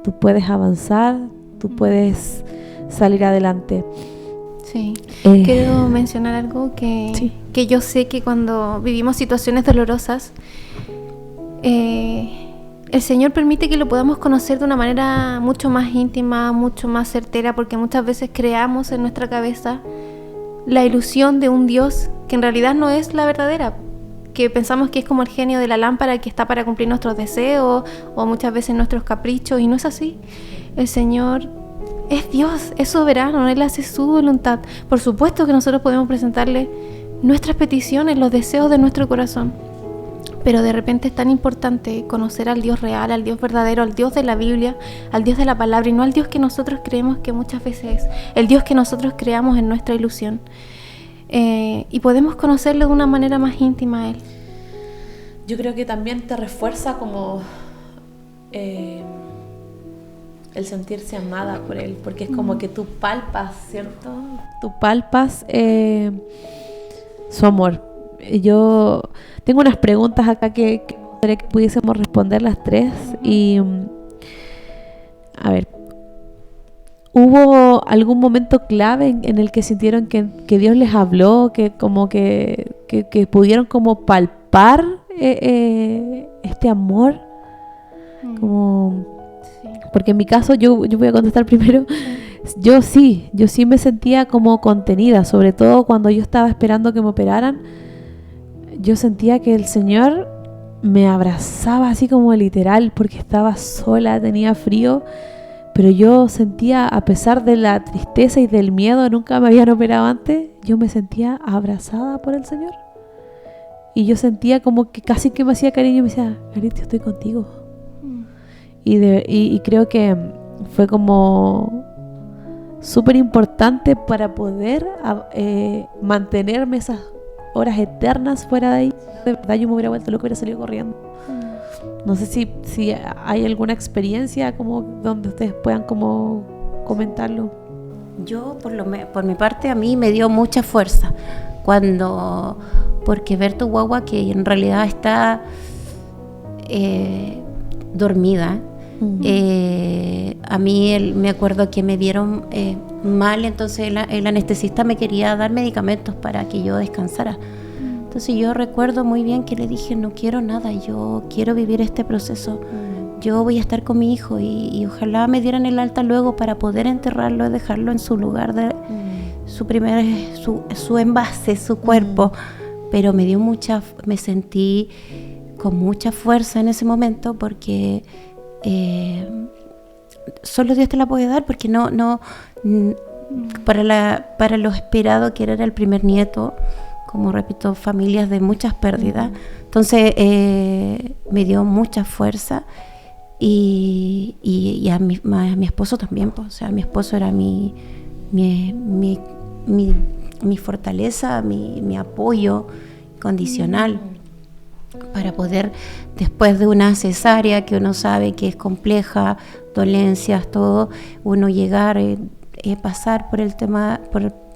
tú puedes avanzar, tú puedes salir adelante. Sí. Quiero mencionar algo que yo sé que cuando vivimos situaciones dolorosas, el Señor permite que lo podamos conocer de una manera mucho más íntima, mucho más certera, porque muchas veces creamos en nuestra cabeza la ilusión de un Dios que en realidad no es la verdadera, que pensamos que es como el genio de la lámpara que está para cumplir nuestros deseos o muchas veces nuestros caprichos, y no es así. El Señor es Dios, es soberano, Él hace su voluntad. Por supuesto que nosotros podemos presentarle nuestras peticiones, los deseos de nuestro corazón, pero de repente es tan importante conocer al Dios real, al Dios verdadero, al Dios de la Biblia, al Dios de la palabra, y no al Dios que nosotros creemos que muchas veces es, el Dios que nosotros creamos en nuestra ilusión. Y podemos conocerle de una manera más íntima a Él. Yo creo que también te refuerza como el sentirse amada por Él, porque es como que tú palpas, ¿cierto? Tú palpas su amor. Yo tengo unas preguntas acá que me gustaría que pudiésemos responder las tres. Y a ver, ¿hubo algún momento clave en el que sintieron que Dios les habló, que como que pudieron como palpar este amor? Como, porque en mi caso, yo voy a contestar primero. Yo sí me sentía como contenida, sobre todo cuando yo estaba esperando que me operaran. Yo sentía que el Señor me abrazaba así como literal, porque estaba sola, tenía frío, pero yo sentía, a pesar de la tristeza y del miedo, nunca me habían operado antes, yo me sentía abrazada por el Señor. Y yo sentía como que casi que me hacía cariño y me decía, Carita, estoy contigo. Y creo que fue como súper importante para poder mantenerme esas horas eternas fuera de ahí. De verdad yo me hubiera vuelto loco, hubiera salido corriendo. No sé si hay alguna experiencia como donde ustedes puedan como comentarlo. Yo por mi parte, a mí me dio mucha fuerza porque ver tu guagua que en realidad está dormida. A mí me acuerdo que me dieron mal, entonces el anestesista me quería dar medicamentos para que yo descansara. Entonces yo recuerdo muy bien que le dije, no quiero nada, yo quiero vivir este proceso. Yo voy a estar con mi hijo y ojalá me dieran el alta luego para poder enterrarlo y dejarlo en su lugar de su envase, su cuerpo. Pero me sentí con mucha fuerza en ese momento, porque solo Dios te la puede dar, porque no para lo esperado que era el primer nieto, como repito, familias de muchas pérdidas. Entonces me dio mucha fuerza, y a mi esposo también, pues. O sea, mi esposo era mi fortaleza, mi apoyo condicional para poder, después de una cesárea que uno sabe que es compleja, dolencias, todo, uno llegar, pasar por el tema,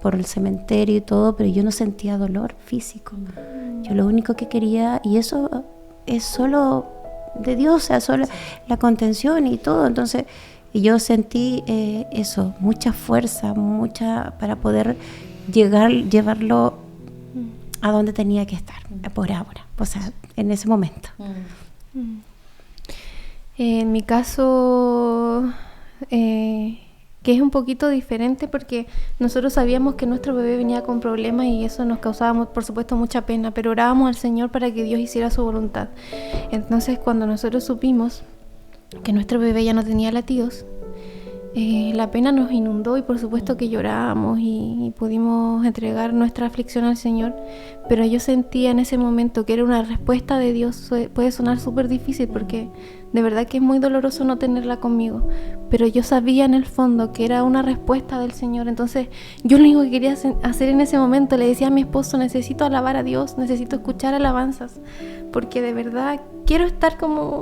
por el cementerio y todo, pero yo no sentía dolor físico. Yo lo único que quería, y eso es solo de Dios, o sea, solo la contención y todo. Entonces yo sentí eso, mucha fuerza, para poder llevarlo a donde tenía que estar, por ahora, o sea, en ese momento. En mi caso, que es un poquito diferente porque nosotros sabíamos que nuestro bebé venía con problemas y eso nos causaba, por supuesto, mucha pena, pero orábamos al Señor para que Dios hiciera su voluntad. Entonces, cuando nosotros supimos que nuestro bebé ya no tenía latidos, la pena nos inundó y por supuesto que llorábamos y pudimos entregar nuestra aflicción al Señor, pero yo sentía en ese momento que era una respuesta de Dios. Puede sonar súper difícil porque de verdad que es muy doloroso no tenerla conmigo, pero yo sabía en el fondo que era una respuesta del Señor. Entonces yo lo único que quería hacer en ese momento, le decía a mi esposo, necesito alabar a Dios, necesito escuchar alabanzas, porque de verdad quiero estar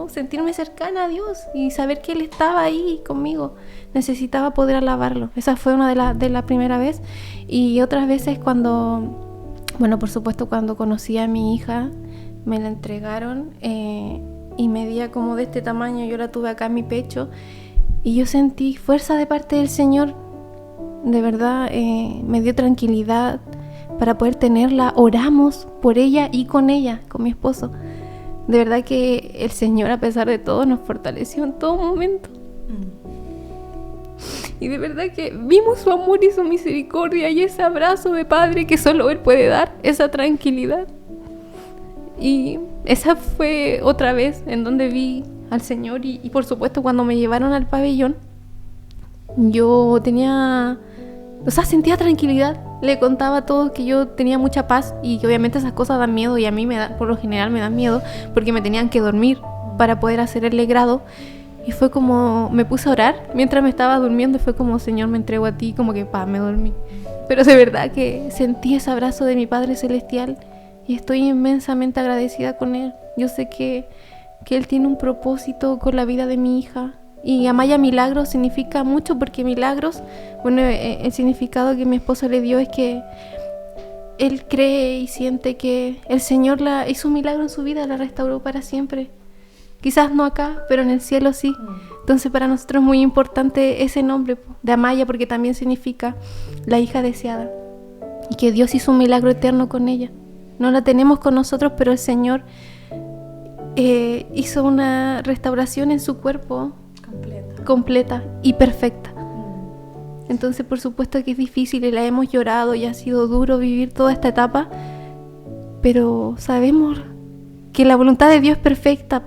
sentirme cercana a Dios y saber que Él estaba ahí conmigo. Necesitaba poder alabarlo. Esa fue una de la primera vez. Y otras veces por supuesto cuando conocí a mi hija, me la entregaron y medía como de este tamaño. Yo la tuve acá en mi pecho y yo sentí fuerza de parte del Señor. De verdad me dio tranquilidad para poder tenerla. Oramos por ella y con ella, con mi esposo. De verdad que el Señor, a pesar de todo, nos fortaleció en todo momento. Y de verdad que vimos su amor y su misericordia y ese abrazo de Padre que solo Él puede dar, esa tranquilidad. Y esa fue otra vez en donde vi al Señor y por supuesto cuando me llevaron al pabellón, yo sentía tranquilidad. Le contaba a todos que yo tenía mucha paz y que obviamente esas cosas dan miedo y a mí por lo general me dan miedo porque me tenían que dormir para poder hacer el legrado. Y fue como, me puse a orar mientras me estaba durmiendo y fue como, Señor, me entrego a ti, como que me dormí. Pero de verdad que sentí ese abrazo de mi Padre Celestial y estoy inmensamente agradecida con Él. Yo sé que Él tiene un propósito con la vida de mi hija. Y Amaya Milagros significa mucho porque milagros, el significado que mi esposo le dio es que él cree y siente que el Señor hizo un milagro en su vida, la restauró para siempre. Quizás no acá, pero en el cielo sí. Entonces para nosotros es muy importante ese nombre de Amaya porque también significa la hija deseada. Y que Dios hizo un milagro eterno con ella. No la tenemos con nosotros, pero el Señor hizo una restauración en su cuerpo completa y perfecta. Entonces por supuesto que es difícil y la hemos llorado y ha sido duro vivir toda esta etapa, pero sabemos que la voluntad de Dios es perfecta.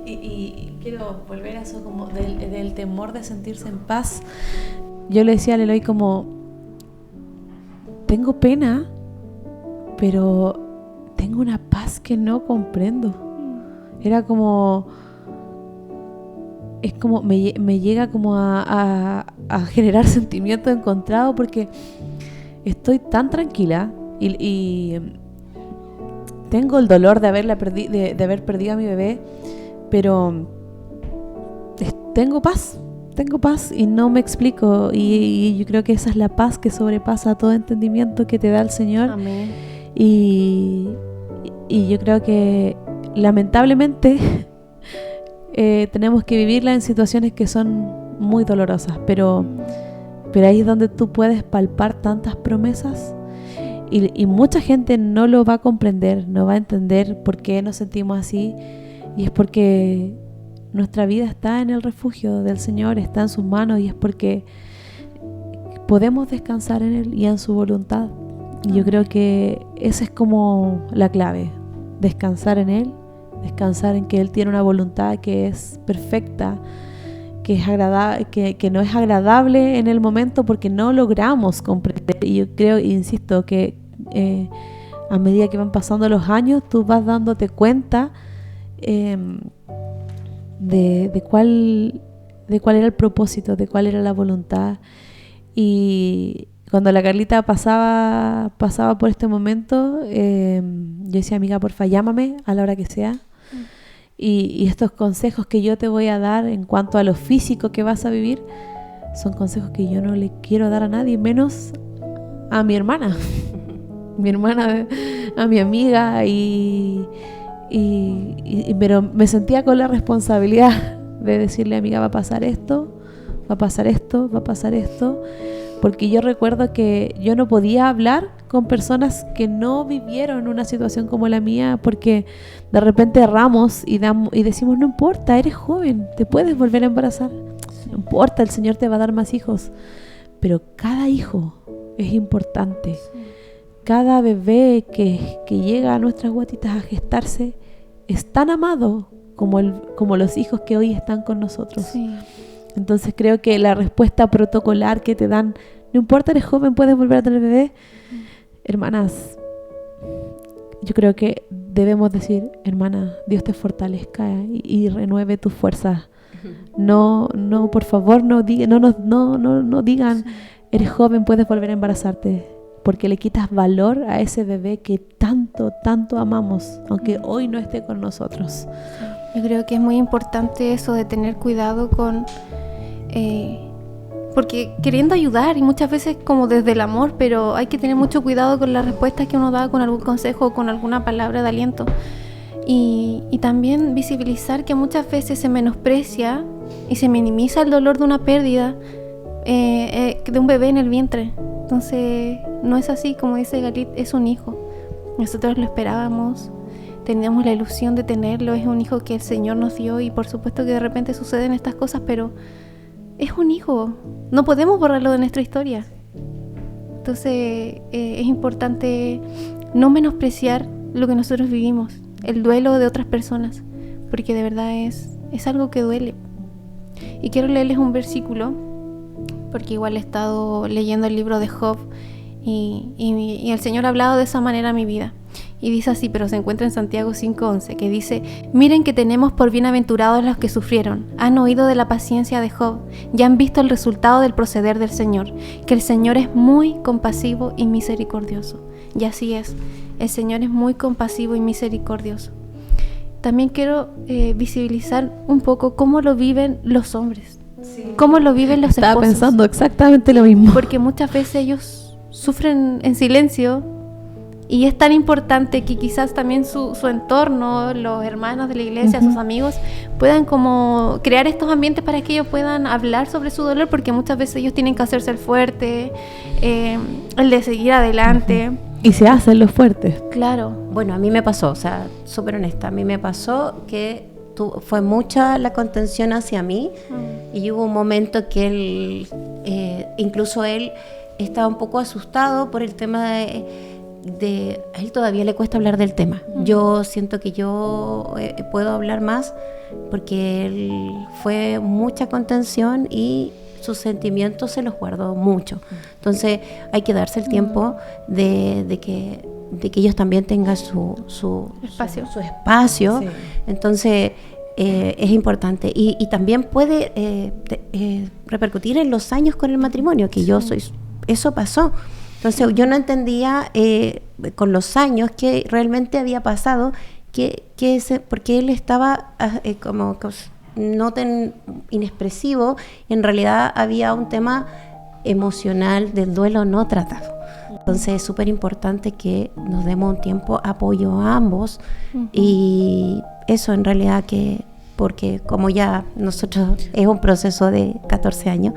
Y quiero volver a eso como del temor de sentirse en paz. Yo le decía a Eloy como, tengo pena, pero tengo una paz que no comprendo. Era como, es como, me llega como a generar sentimientos encontrados porque estoy tan tranquila y tengo el dolor de haber perdido a mi bebé, pero tengo paz y no me explico y yo creo que esa es la paz que sobrepasa todo entendimiento que te da el Señor. Amén. Y yo creo que lamentablemente tenemos que vivirla en situaciones que son muy dolorosas, pero ahí es donde tú puedes palpar tantas promesas y mucha gente no lo va a comprender, no va a entender por qué nos sentimos así, y es porque nuestra vida está en el refugio del Señor, está en sus manos, y es porque podemos descansar en Él y en su voluntad. Y yo creo que esa es como la clave, descansar en Él, descansar en que Él tiene una voluntad que es perfecta, que es agradable, que no es agradable en el momento porque no logramos comprender. Y yo creo, insisto, que a medida que van pasando los años, tú vas dándote cuenta de cuál era el propósito, de cuál era la voluntad. Y cuando la Carlita pasaba por este momento, yo decía, amiga, porfa, llámame a la hora que sea. Y estos consejos que yo te voy a dar en cuanto a lo físico que vas a vivir son consejos que yo no le quiero dar a nadie, menos a mi hermana, a mi amiga, pero me sentía con la responsabilidad de decirle, amiga, va a pasar esto, va a pasar esto, va a pasar esto, porque yo recuerdo que yo no podía hablar con personas que no vivieron una situación como la mía, porque de repente erramos y decimos, no importa, eres joven, te puedes volver a embarazar, no importa, el Señor te va a dar más hijos, pero cada hijo es importante. Cada bebé que llega a nuestras guatitas a gestarse es tan amado como los hijos que hoy están con nosotros. Sí. Entonces creo que la respuesta protocolar que te dan, no importa, eres joven, puedes volver a tener bebé. Hermanas, yo creo que debemos decir, hermana, Dios te fortalezca y renueve tus fuerzas. No, por favor, no digan, eres joven, puedes volver a embarazarte, porque le quitas valor a ese bebé que tanto, tanto amamos, aunque hoy no esté con nosotros. Yo creo que es muy importante eso de tener cuidado con... porque queriendo ayudar y muchas veces como desde el amor, pero hay que tener mucho cuidado con las respuestas que uno da, con algún consejo o con alguna palabra de aliento. Y también visibilizar que muchas veces se menosprecia y se minimiza el dolor de una pérdida de un bebé en el vientre. Entonces no es así, como dice Galit, es un hijo. Nosotros lo esperábamos, teníamos la ilusión de tenerlo, es un hijo que el Señor nos dio, y por supuesto que de repente suceden estas cosas, pero es un hijo, no podemos borrarlo de nuestra historia. Entonces es importante no menospreciar lo que nosotros vivimos, el duelo de otras personas, porque de verdad es algo que duele. Y quiero leerles un versículo, porque igual he estado leyendo el libro de Job y el Señor ha hablado de esa manera a mi vida. Y dice así, pero se encuentra en Santiago 5:11, que dice: miren que tenemos por bienaventurados los que sufrieron, han oído de la paciencia de Job, ya han visto el resultado del proceder del Señor, que el Señor es muy compasivo y misericordioso. Y así es, el Señor es muy compasivo y misericordioso. También quiero visibilizar un poco cómo lo viven los hombres, cómo lo viven los esposos. Estaba pensando exactamente lo mismo. Porque muchas veces ellos sufren en silencio, y es tan importante que quizás también su entorno, los hermanos de la iglesia, sus amigos, puedan como crear estos ambientes para que ellos puedan hablar sobre su dolor, porque muchas veces ellos tienen que hacerse el fuerte, el de seguir adelante. Y se hacen los fuertes. Claro. Bueno, a mí me pasó, o sea, súper honesta, a mí me pasó que fue mucha la contención hacia mí, y hubo un momento que él, incluso él estaba un poco asustado por el tema de a él todavía le cuesta hablar del tema. Yo siento que yo puedo hablar más, porque él fue mucha contención y sus sentimientos se los guardó mucho. Entonces hay que darse el tiempo de que ellos también tengan su espacio. Sí. Entonces es importante, y también puede repercutir en los años con el matrimonio, que eso pasó. Entonces yo no entendía con los años qué realmente había pasado, porque él estaba como no tan inexpresivo, y en realidad había un tema emocional del duelo no tratado. Entonces es súper importante que nos demos un tiempo, apoyo a ambos, y eso en realidad porque como ya nosotros es un proceso de 14 años,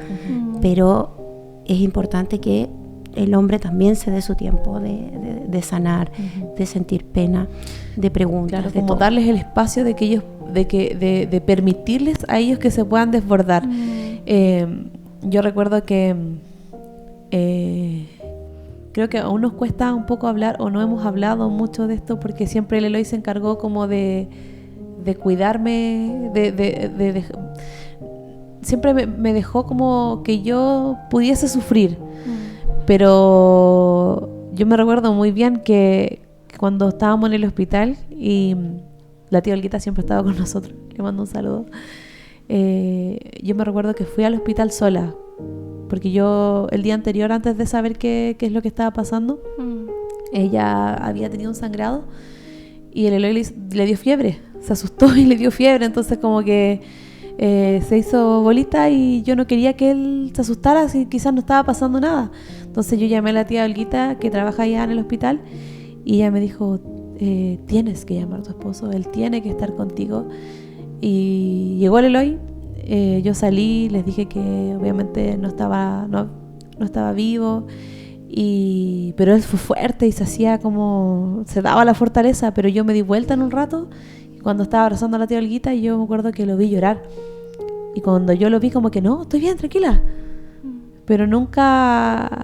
pero es importante que el hombre también se dé su tiempo de sanar, de sentir pena, de preguntar, claro, como darles el espacio de que ellos, de permitirles a ellos que se puedan desbordar. Yo recuerdo que creo que aún nos cuesta un poco hablar, o no hemos hablado mucho de esto, porque siempre el Eloy se encargó como de cuidarme, siempre me dejó como que yo pudiese sufrir. Pero yo me recuerdo muy bien que cuando estábamos en el hospital, y la tía Olguita siempre estaba con nosotros, le mando un saludo, yo me recuerdo que fui al hospital sola, porque yo el día anterior, antes de saber qué es lo que estaba pasando, ella había tenido un sangrado, y el Eloy le dio fiebre, se asustó y le dio fiebre, entonces como que se hizo bolita, y yo no quería que él se asustara si quizás no estaba pasando nada. Entonces yo llamé a la tía Olguita, que trabaja allá en el hospital, y ella me dijo, tienes que llamar a tu esposo, él tiene que estar contigo. Y llegó el Eloy, yo salí, les dije que obviamente no estaba vivo, pero él fue fuerte y se daba la fortaleza, pero yo me di vuelta en un rato, y cuando estaba abrazando a la tía Olguita, yo me acuerdo que lo vi llorar, y cuando yo lo vi como que no, estoy bien, tranquila, pero nunca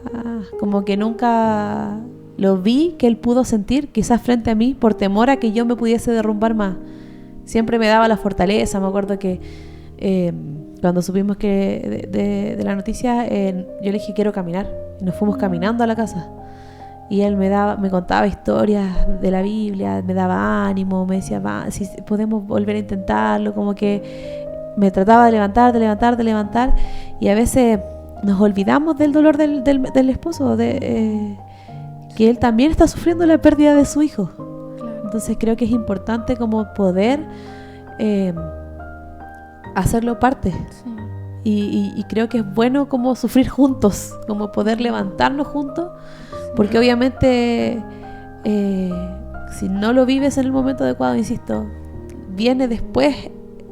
lo vi que él pudo sentir, quizás frente a mí, por temor a que yo me pudiese derrumbar más. Siempre me daba la fortaleza. Me acuerdo que cuando supimos que de la noticia, yo le dije quiero caminar, y nos fuimos caminando a la casa, y él me contaba historias de la Biblia, me daba ánimo, me decía, si podemos volver a intentarlo, como que me trataba de levantar, y a veces nos olvidamos del dolor del esposo, que él también está sufriendo la pérdida de su hijo. Entonces creo que es importante como poder hacerlo parte. Sí. Y creo que es bueno como sufrir juntos, como poder levantarnos juntos, porque obviamente si no lo vives en el momento adecuado, insisto, viene después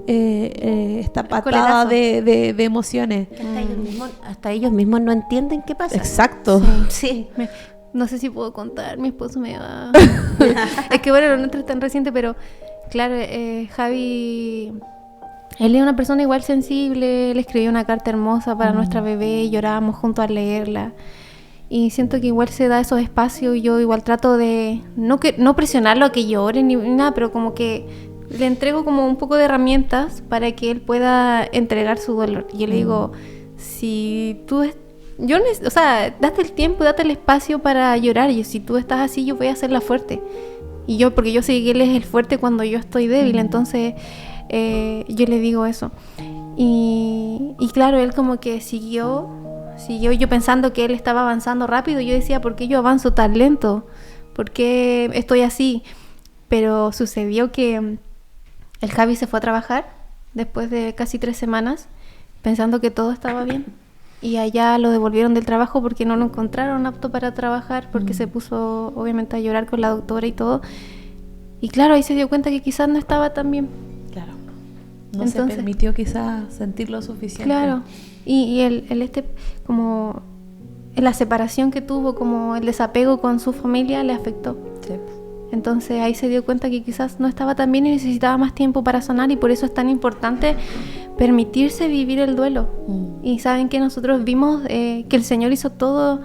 esta patada de emociones. Hasta ellos mismos no entienden qué pasa. Exacto. Sí. No sé si puedo contar, mi esposo me va... Es que bueno, no es tan reciente, pero claro, Javi, él es una persona igual sensible, él escribió una carta hermosa para nuestra bebé, llorábamos juntos al leerla, y siento que igual se da esos espacios, y yo igual trato de no presionarlo a que llore ni nada, pero como que le entrego como un poco de herramientas para que él pueda entregar su dolor. Y yo le digo, si tú... date el tiempo, date el espacio para llorar, y si tú estás así, yo voy a hacerla fuerte. Porque yo sé que él es el fuerte cuando yo estoy débil, entonces yo le digo eso. Y claro, él como que siguió yo pensando que él estaba avanzando rápido. Yo decía, ¿por qué yo avanzo tan lento? ¿Por qué estoy así? Pero sucedió que el Javi se fue a trabajar después de casi 3 semanas, pensando que todo estaba bien. Y allá lo devolvieron del trabajo porque no lo encontraron apto para trabajar, porque se puso obviamente a llorar con la doctora y todo. Y claro, ahí se dio cuenta que quizás no estaba tan bien. Claro. Entonces, se permitió quizás sentir lo suficiente. Claro. Y como la separación que tuvo, como el desapego con su familia, le afectó. Sí. Entonces ahí se dio cuenta que quizás no estaba tan bien y necesitaba más tiempo para sanar, y por eso es tan importante permitirse vivir el duelo. Y saben que nosotros vimos que el Señor hizo todo,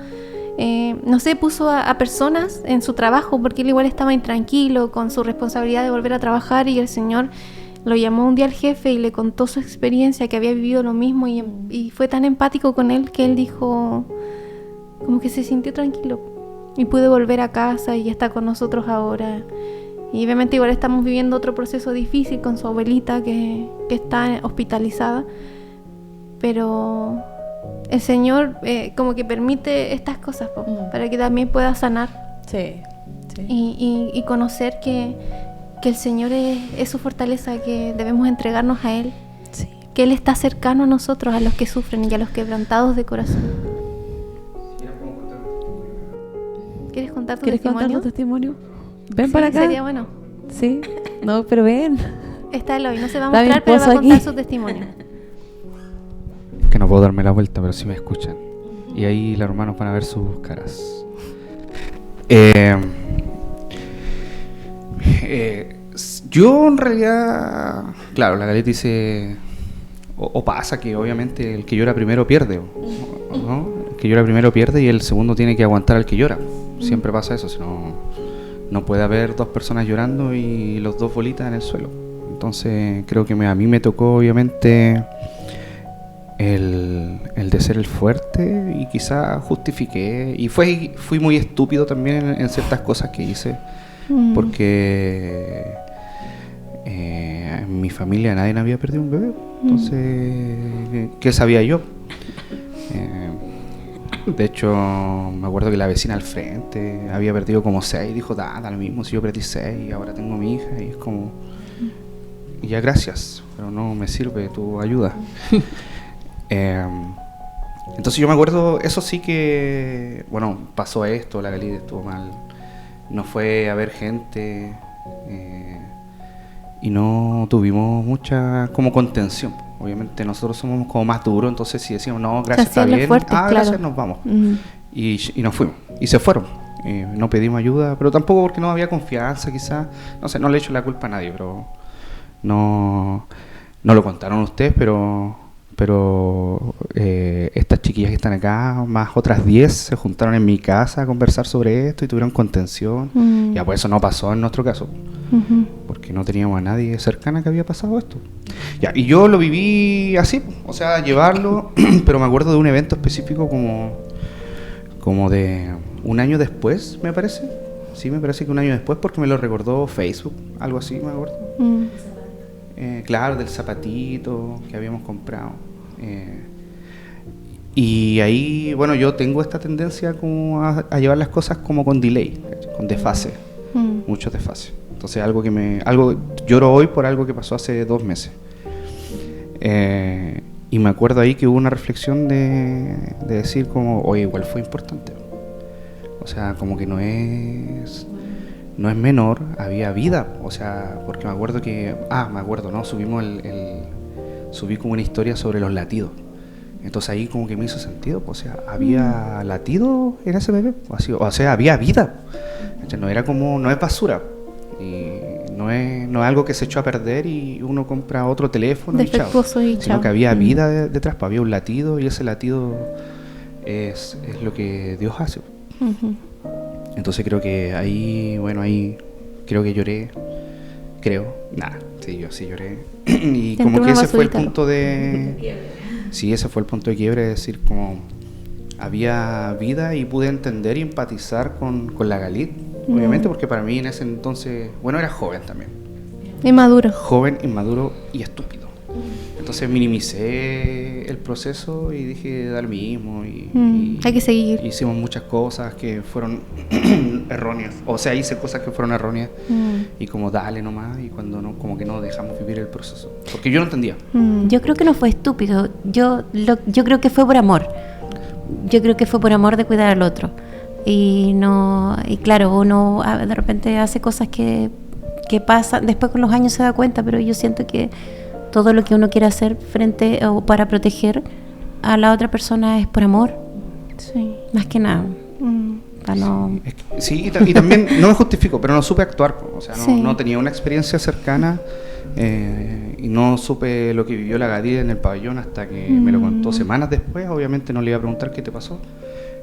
puso a personas en su trabajo, porque él igual estaba intranquilo con su responsabilidad de volver a trabajar, y el Señor lo llamó un día al jefe y le contó su experiencia, que había vivido lo mismo, y fue tan empático con él que él dijo, como que se sintió tranquilo. Y pude volver a casa y está con nosotros ahora. Y obviamente igual estamos viviendo otro proceso difícil con su abuelita que está hospitalizada. Pero el Señor como que permite estas cosas para que también pueda sanar. Sí. Y conocer que el Señor es su fortaleza, que debemos entregarnos a Él. Sí. Que Él está cercano a nosotros, a los que sufren y a los quebrantados de corazón. ¿Quieres contar tu testimonio? Ven para acá. Sería bueno. Sí. No, pero ven. Está Eloy, no se va a mostrar, pero va a contar su testimonio. Que no puedo darme la vuelta, pero sí me escuchan. Y ahí los hermanos van a ver sus caras. Yo en realidad, claro, la Galeta dice, o pasa que obviamente el que llora primero pierde, ¿no? El que llora primero pierde y el segundo tiene que aguantar al que llora. Siempre pasa eso, si no puede haber 2 personas llorando y los 2 bolitas en el suelo. Entonces creo que a mí me tocó obviamente el de ser el fuerte, y quizá justifiqué y fui muy estúpido también en ciertas cosas que hice, porque en mi familia nadie había perdido un bebé. Entonces ¿qué sabía yo? De hecho, me acuerdo que la vecina al frente había perdido como 6, dijo, da lo mismo si yo perdí 6 y ahora tengo a mi hija, y es como, ya gracias, pero no me sirve tu ayuda. Entonces yo me acuerdo, eso sí que, bueno, pasó esto, la Galit estuvo mal, no fue a ver gente y no tuvimos mucha como contención. Obviamente nosotros somos como más duros, entonces si decíamos, no, gracias, está bien, gracias, nos vamos. Y nos fuimos, y se fueron. No pedimos ayuda, pero tampoco porque no había confianza quizás, no sé, no le echo la culpa a nadie, pero no lo contaron ustedes, pero estas chiquillas que están acá, más otras 10, se juntaron en mi casa a conversar sobre esto y tuvieron contención. Ya, pues eso no pasó en nuestro caso, porque no teníamos a nadie cercana que había pasado esto. Ya, y yo lo viví así, o sea, llevarlo, pero me acuerdo de un evento específico como de un año después, me parece. Sí, me parece que un año después, porque me lo recordó Facebook, algo así, me acuerdo. Claro, del zapatito que habíamos comprado. Y ahí, bueno, yo tengo esta tendencia como a llevar las cosas como con delay, con desfase, mucho desfase. Entonces algo lloro hoy por algo que pasó hace 2 meses. Y me acuerdo ahí que hubo una reflexión de decir como, oye, igual fue importante. O sea, como que no es menor, había vida. O sea, porque me acuerdo que, subí como una historia sobre los latidos. Entonces ahí como que me hizo sentido, o sea, había latido en ese bebé, o sea, había vida. Entonces, no es basura. Y no es algo que se echó a perder y uno compra otro teléfono y chao. Sino que había vida detrás, había un latido y ese latido es lo que Dios hace. Entonces creo que ahí creo que lloré. Yo sí lloré. Y como que ese fue el punto de... Sí, ese fue el punto de quiebre, es decir, como había vida y pude entender y empatizar con la Galit. Obviamente porque para mí en ese entonces, era joven también. Inmaduro. Joven, inmaduro y estúpido. Entonces minimicé el proceso y dije, da lo mismo. Hay que seguir. Hicimos muchas cosas que fueron erróneas. O sea, hice cosas que fueron erróneas. Y como dale nomás. Y cuando no, como que no dejamos vivir el proceso. Porque yo no entendía. Yo creo que no fue estúpido. Yo creo que fue por amor. Yo creo que fue por amor de cuidar al otro. Y claro, uno de repente hace cosas que pasan, después con los años se da cuenta, pero yo siento que todo lo que uno quiere hacer frente o para proteger a la otra persona es por amor. Sí. Más que nada. Sí, y también no me justifico, pero no supe actuar. O sea, no tenía una experiencia cercana y no supe lo que vivió la Galit en el pabellón hasta que me lo contó semanas después. Obviamente no le iba a preguntar qué te pasó.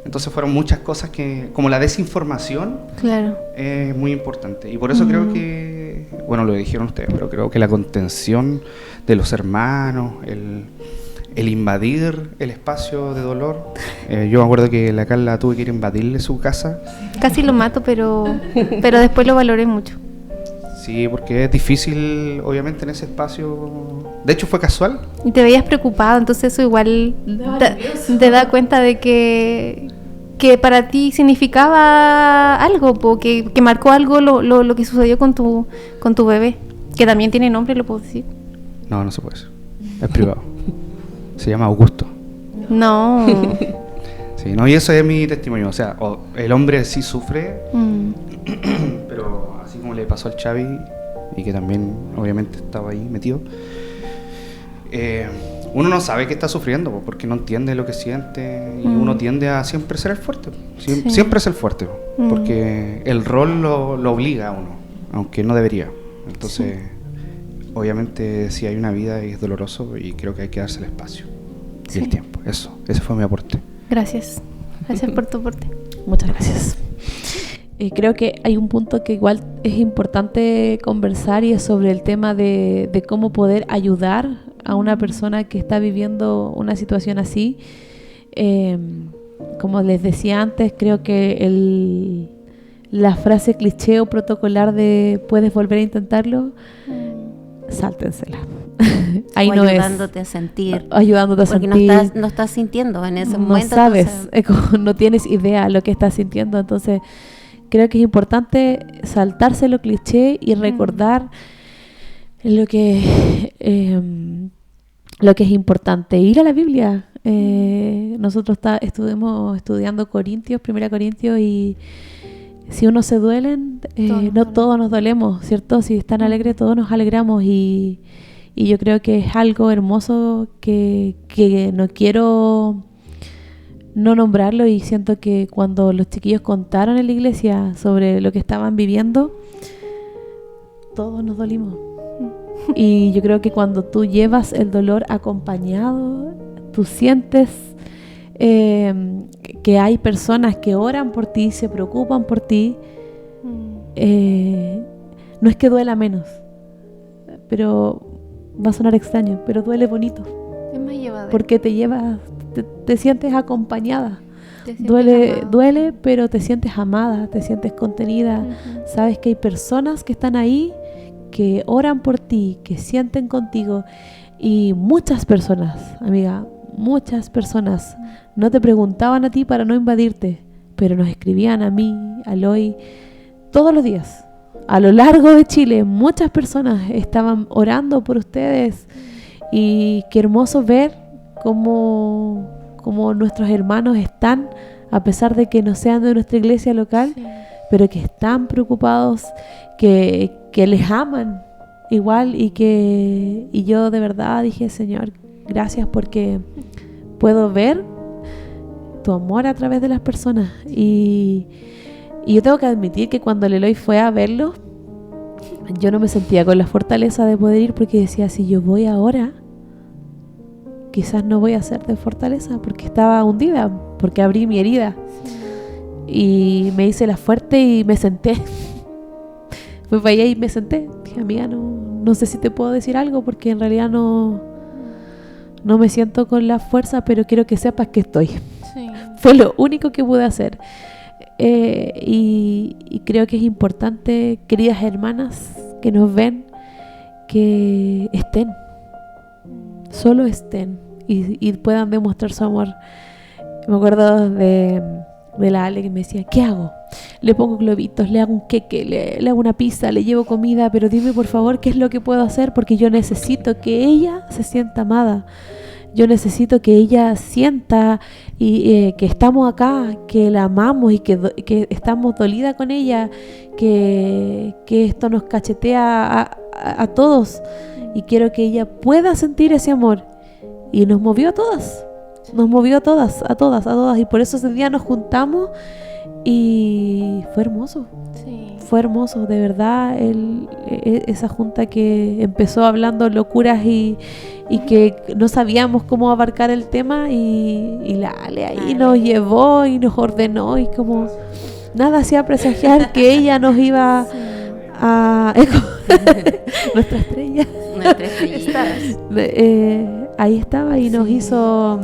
Entonces fueron muchas cosas que, como la desinformación, claro, es muy importante. Y por eso creo que, lo dijeron ustedes, pero creo que la contención de los hermanos, el invadir el espacio de dolor. Yo me acuerdo que la Carla tuve que ir a invadirle su casa. Casi lo mato, pero después lo valoré mucho. Sí, porque es difícil, obviamente, en ese espacio. De hecho, fue casual. Y te veías preocupado, entonces eso igual te da cuenta de que para ti significaba algo, que marcó algo lo que sucedió con tu bebé, que también tiene nombre, ¿lo puedo decir? No se puede decir. Es privado. Se llama Augusto. No. Sí, y eso es mi testimonio. O sea, el hombre sí sufre, pero así como le pasó al Xavi, y que también obviamente estaba ahí metido, uno no sabe que está sufriendo porque no entiende lo que siente y uno tiende a siempre ser el fuerte. Siempre es el fuerte, porque el rol lo obliga a uno, aunque no debería. Entonces, obviamente, si hay una vida y es doloroso, y creo que hay que darse el espacio y el tiempo. Ese fue mi aporte. Gracias por tu aporte. Muchas gracias. Creo que hay un punto que igual es importante conversar, y es sobre el tema de cómo poder ayudar a una persona que está viviendo una situación así. Como les decía antes, creo que la frase cliché o protocolar de ¿puedes volver a intentarlo? Sáltensela. Ahí o no ayudándote a sentir. Ayudándote a porque sentir. Porque no estás sintiendo en ese momento. No sabes, no tienes idea lo que estás sintiendo. Entonces, creo que es importante saltarse lo cliché y recordar lo que es importante. Ir a la Biblia, Nosotros estuvimos estudiando Corintios, 1 Corintios, y si unos se duelen, no todos nos dolemos, ¿cierto? Si están alegres, todos nos alegramos, y yo creo que es algo hermoso que no quiero no nombrarlo, y siento que cuando los chiquillos contaron en la iglesia sobre lo que estaban viviendo, todos nos dolimos. Y yo creo que cuando tú llevas el dolor acompañado, tú sientes que hay personas que oran por ti, se preocupan por ti. No es que duela menos, pero va a sonar extraño, pero duele bonito. Es más llevadero. Porque te sientes acompañada. Amada. Duele, pero te sientes amada, te sientes contenida. Sabes que hay personas que están ahí, que oran por ti, que sienten contigo. Y muchas personas, amiga, muchas personas no te preguntaban a ti para no invadirte, pero nos escribían a mí, a Eloy, todos los días. A lo largo de Chile, muchas personas estaban orando por ustedes. Y qué hermoso ver cómo nuestros hermanos están, a pesar de que no sean de nuestra iglesia local, pero que están preocupados, que les aman igual, y yo de verdad dije, Señor, gracias porque puedo ver tu amor a través de las personas. Y yo tengo que admitir que cuando el Eloy fue a verlo, yo no me sentía con la fortaleza de poder ir, porque decía, si yo voy ahora, quizás no voy a ser de fortaleza, porque estaba hundida, porque abrí mi herida. Y me hice la fuerte y me senté. Fui para allá y me senté. Dije, amiga, no sé si te puedo decir algo, porque en realidad no me siento con la fuerza, pero quiero que sepas que estoy. Sí. Fue lo único que pude hacer. Y creo que es importante, queridas hermanas que nos ven, que estén, solo estén, y puedan demostrar su amor. Me acuerdo de la Ale que me decía, ¿qué hago? Le pongo globitos, le hago un queque, le hago una pizza, le llevo comida, pero dime por favor qué es lo que puedo hacer, porque yo necesito que ella se sienta amada. Yo necesito que ella sienta que estamos acá, que la amamos y que estamos dolidas con ella, que esto nos cachetea a todos, y quiero que ella pueda sentir ese amor. Y nos movió a todas, a todas, y por eso ese día nos juntamos y fue hermoso. Sí. Fue hermoso, de verdad, esa junta que empezó hablando locuras y que no sabíamos cómo abarcar el tema, y la Ale ahí nos llevó y nos ordenó, y como nada hacía presagiar que ella nos iba a... nuestra estrella. Nuestra estrellita. Ahí estaba y nos hizo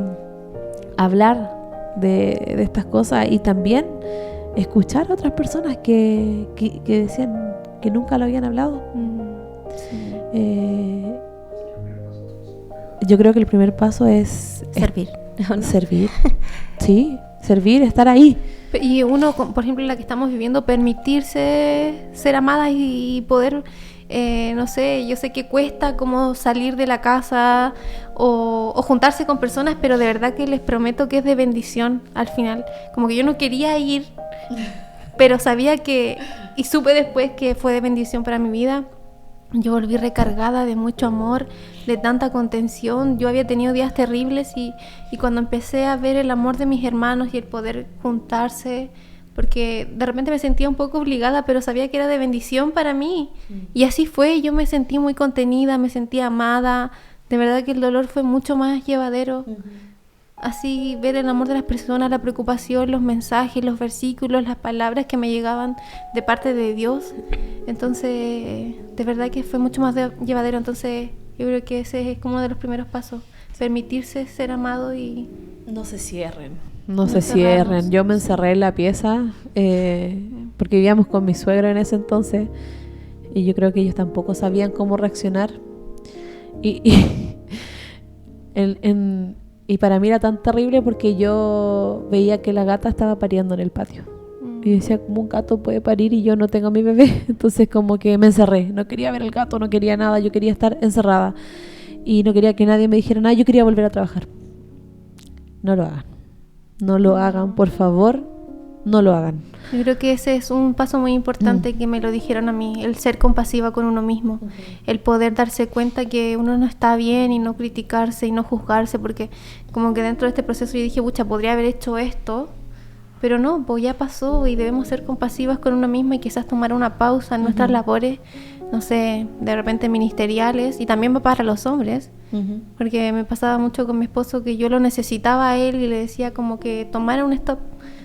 hablar de estas cosas, y también escuchar a otras personas que decían que nunca lo habían hablado. Yo creo que el primer paso es Servir. servir. Sí, servir, estar ahí. Y uno, por ejemplo, la que estamos viviendo, permitirse ser amada y poder, no sé, yo sé que cuesta como salir de la casa o juntarse con personas, pero de verdad que les prometo que es de bendición al final. Como que yo no quería ir, pero sabía que, y supe después que fue de bendición para mi vida. Yo volví recargada de mucho amor, de tanta contención. Yo había tenido días terribles y cuando empecé a ver el amor de mis hermanos y el poder juntarse, porque de repente me sentía un poco obligada, pero sabía que era de bendición para mí. Y así fue, yo me sentí muy contenida, me sentí amada. De verdad que el dolor fue mucho más llevadero. Así ver el amor de las personas, la preocupación, los mensajes, los versículos, las palabras que me llegaban de parte de Dios. Entonces, de verdad que fue mucho más llevadero. Entonces, yo creo que ese es como uno de los primeros pasos. Permitirse ser amado y... No se cierren. No se cierren. Yo me encerré en la pieza porque vivíamos con mi suegro en ese entonces, y yo creo que ellos tampoco sabían cómo reaccionar. Y para mí era tan terrible porque yo veía que la gata estaba pariendo en el patio. Y decía, ¿cómo un gato puede parir y yo no tengo a mi bebé? Entonces como que me encerré. No quería ver al gato, no quería nada. Yo quería estar encerrada. Y no quería que nadie me dijera nada. Yo quería volver a trabajar. no lo hagan. No lo hagan, por favor, no lo hagan. Yo creo que ese es un paso muy importante que me lo dijeron a mí, el ser compasiva con uno mismo, el poder darse cuenta que uno no está bien y no criticarse y no juzgarse, porque como que dentro de este proceso yo dije, pucha, podría haber hecho esto, pero no, pues ya pasó y debemos ser compasivas con uno mismo y quizás tomar una pausa en nuestras labores, no sé, de repente ministeriales, y también va para los hombres, porque me pasaba mucho con mi esposo que yo lo necesitaba a él y le decía como que tomara un stop.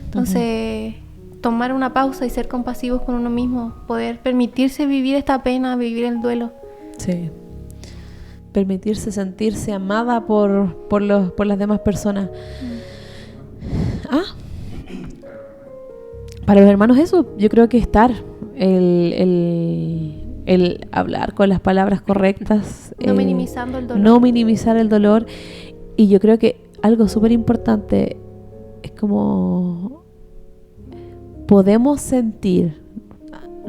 Entonces, tomar una pausa y ser compasivos con uno mismo, poder permitirse vivir esta pena, vivir el duelo. Sí. Permitirse sentirse amada por las demás personas. Para los hermanos eso, yo creo que estar, el hablar con las palabras correctas. No minimizando el dolor. No minimizar el dolor. Y yo creo que algo súper importante es como podemos sentir,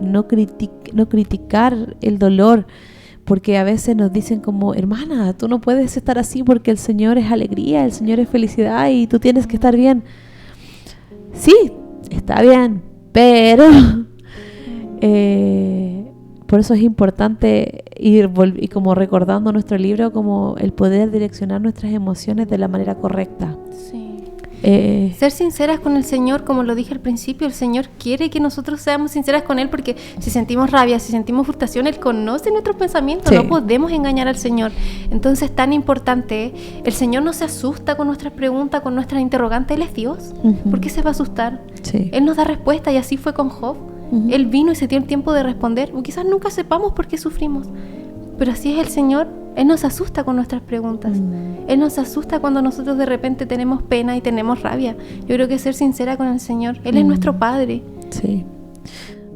no criticar el dolor, porque a veces nos dicen como, hermana, tú no puedes estar así porque el Señor es alegría, el Señor es felicidad y tú tienes que estar bien. Sí, está bien, pero por eso es importante ir y como recordando nuestro libro, como el poder direccionar nuestras emociones de la manera correcta. Sí. Ser sinceras con el Señor, como lo dije al principio, el Señor quiere que nosotros seamos sinceras con Él, porque si sentimos rabia, si sentimos frustración, Él conoce nuestros pensamientos, no podemos engañar al Señor. Entonces, tan importante, el Señor no se asusta con nuestras preguntas, con nuestras interrogantes, Él es Dios. ¿Por qué se va a asustar? Sí. Él nos da respuesta y así fue con Job. Él vino y se dio el tiempo de responder, o quizás nunca sepamos por qué sufrimos, pero así es el Señor. Él nos asusta con nuestras preguntas. Él nos asusta cuando nosotros de repente tenemos pena y tenemos rabia. Yo creo que ser sincera con el Señor. Él es nuestro Padre. Sí.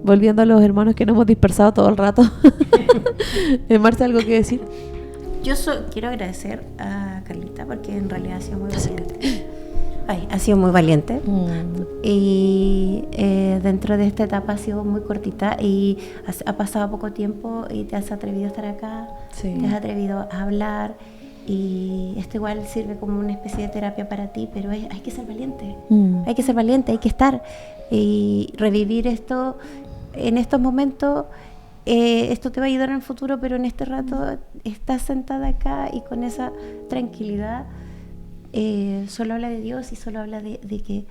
Volviendo a los hermanos que nos hemos dispersado todo el rato. Marta, ¿algo que decir? Yo quiero agradecer a Carlita porque en realidad ha sido muy valiente. Ha sido muy valiente. Y dentro de esta etapa ha sido muy cortita y ha pasado poco tiempo y te has atrevido a estar acá, te has atrevido a hablar, y esto igual sirve como una especie de terapia para ti, pero hay que ser valiente. Hay que ser valiente, hay que estar y revivir esto en estos momentos. Esto te va a ayudar en el futuro, pero en este rato estás sentada acá y con esa tranquilidad. Solo habla de Dios y solo habla de que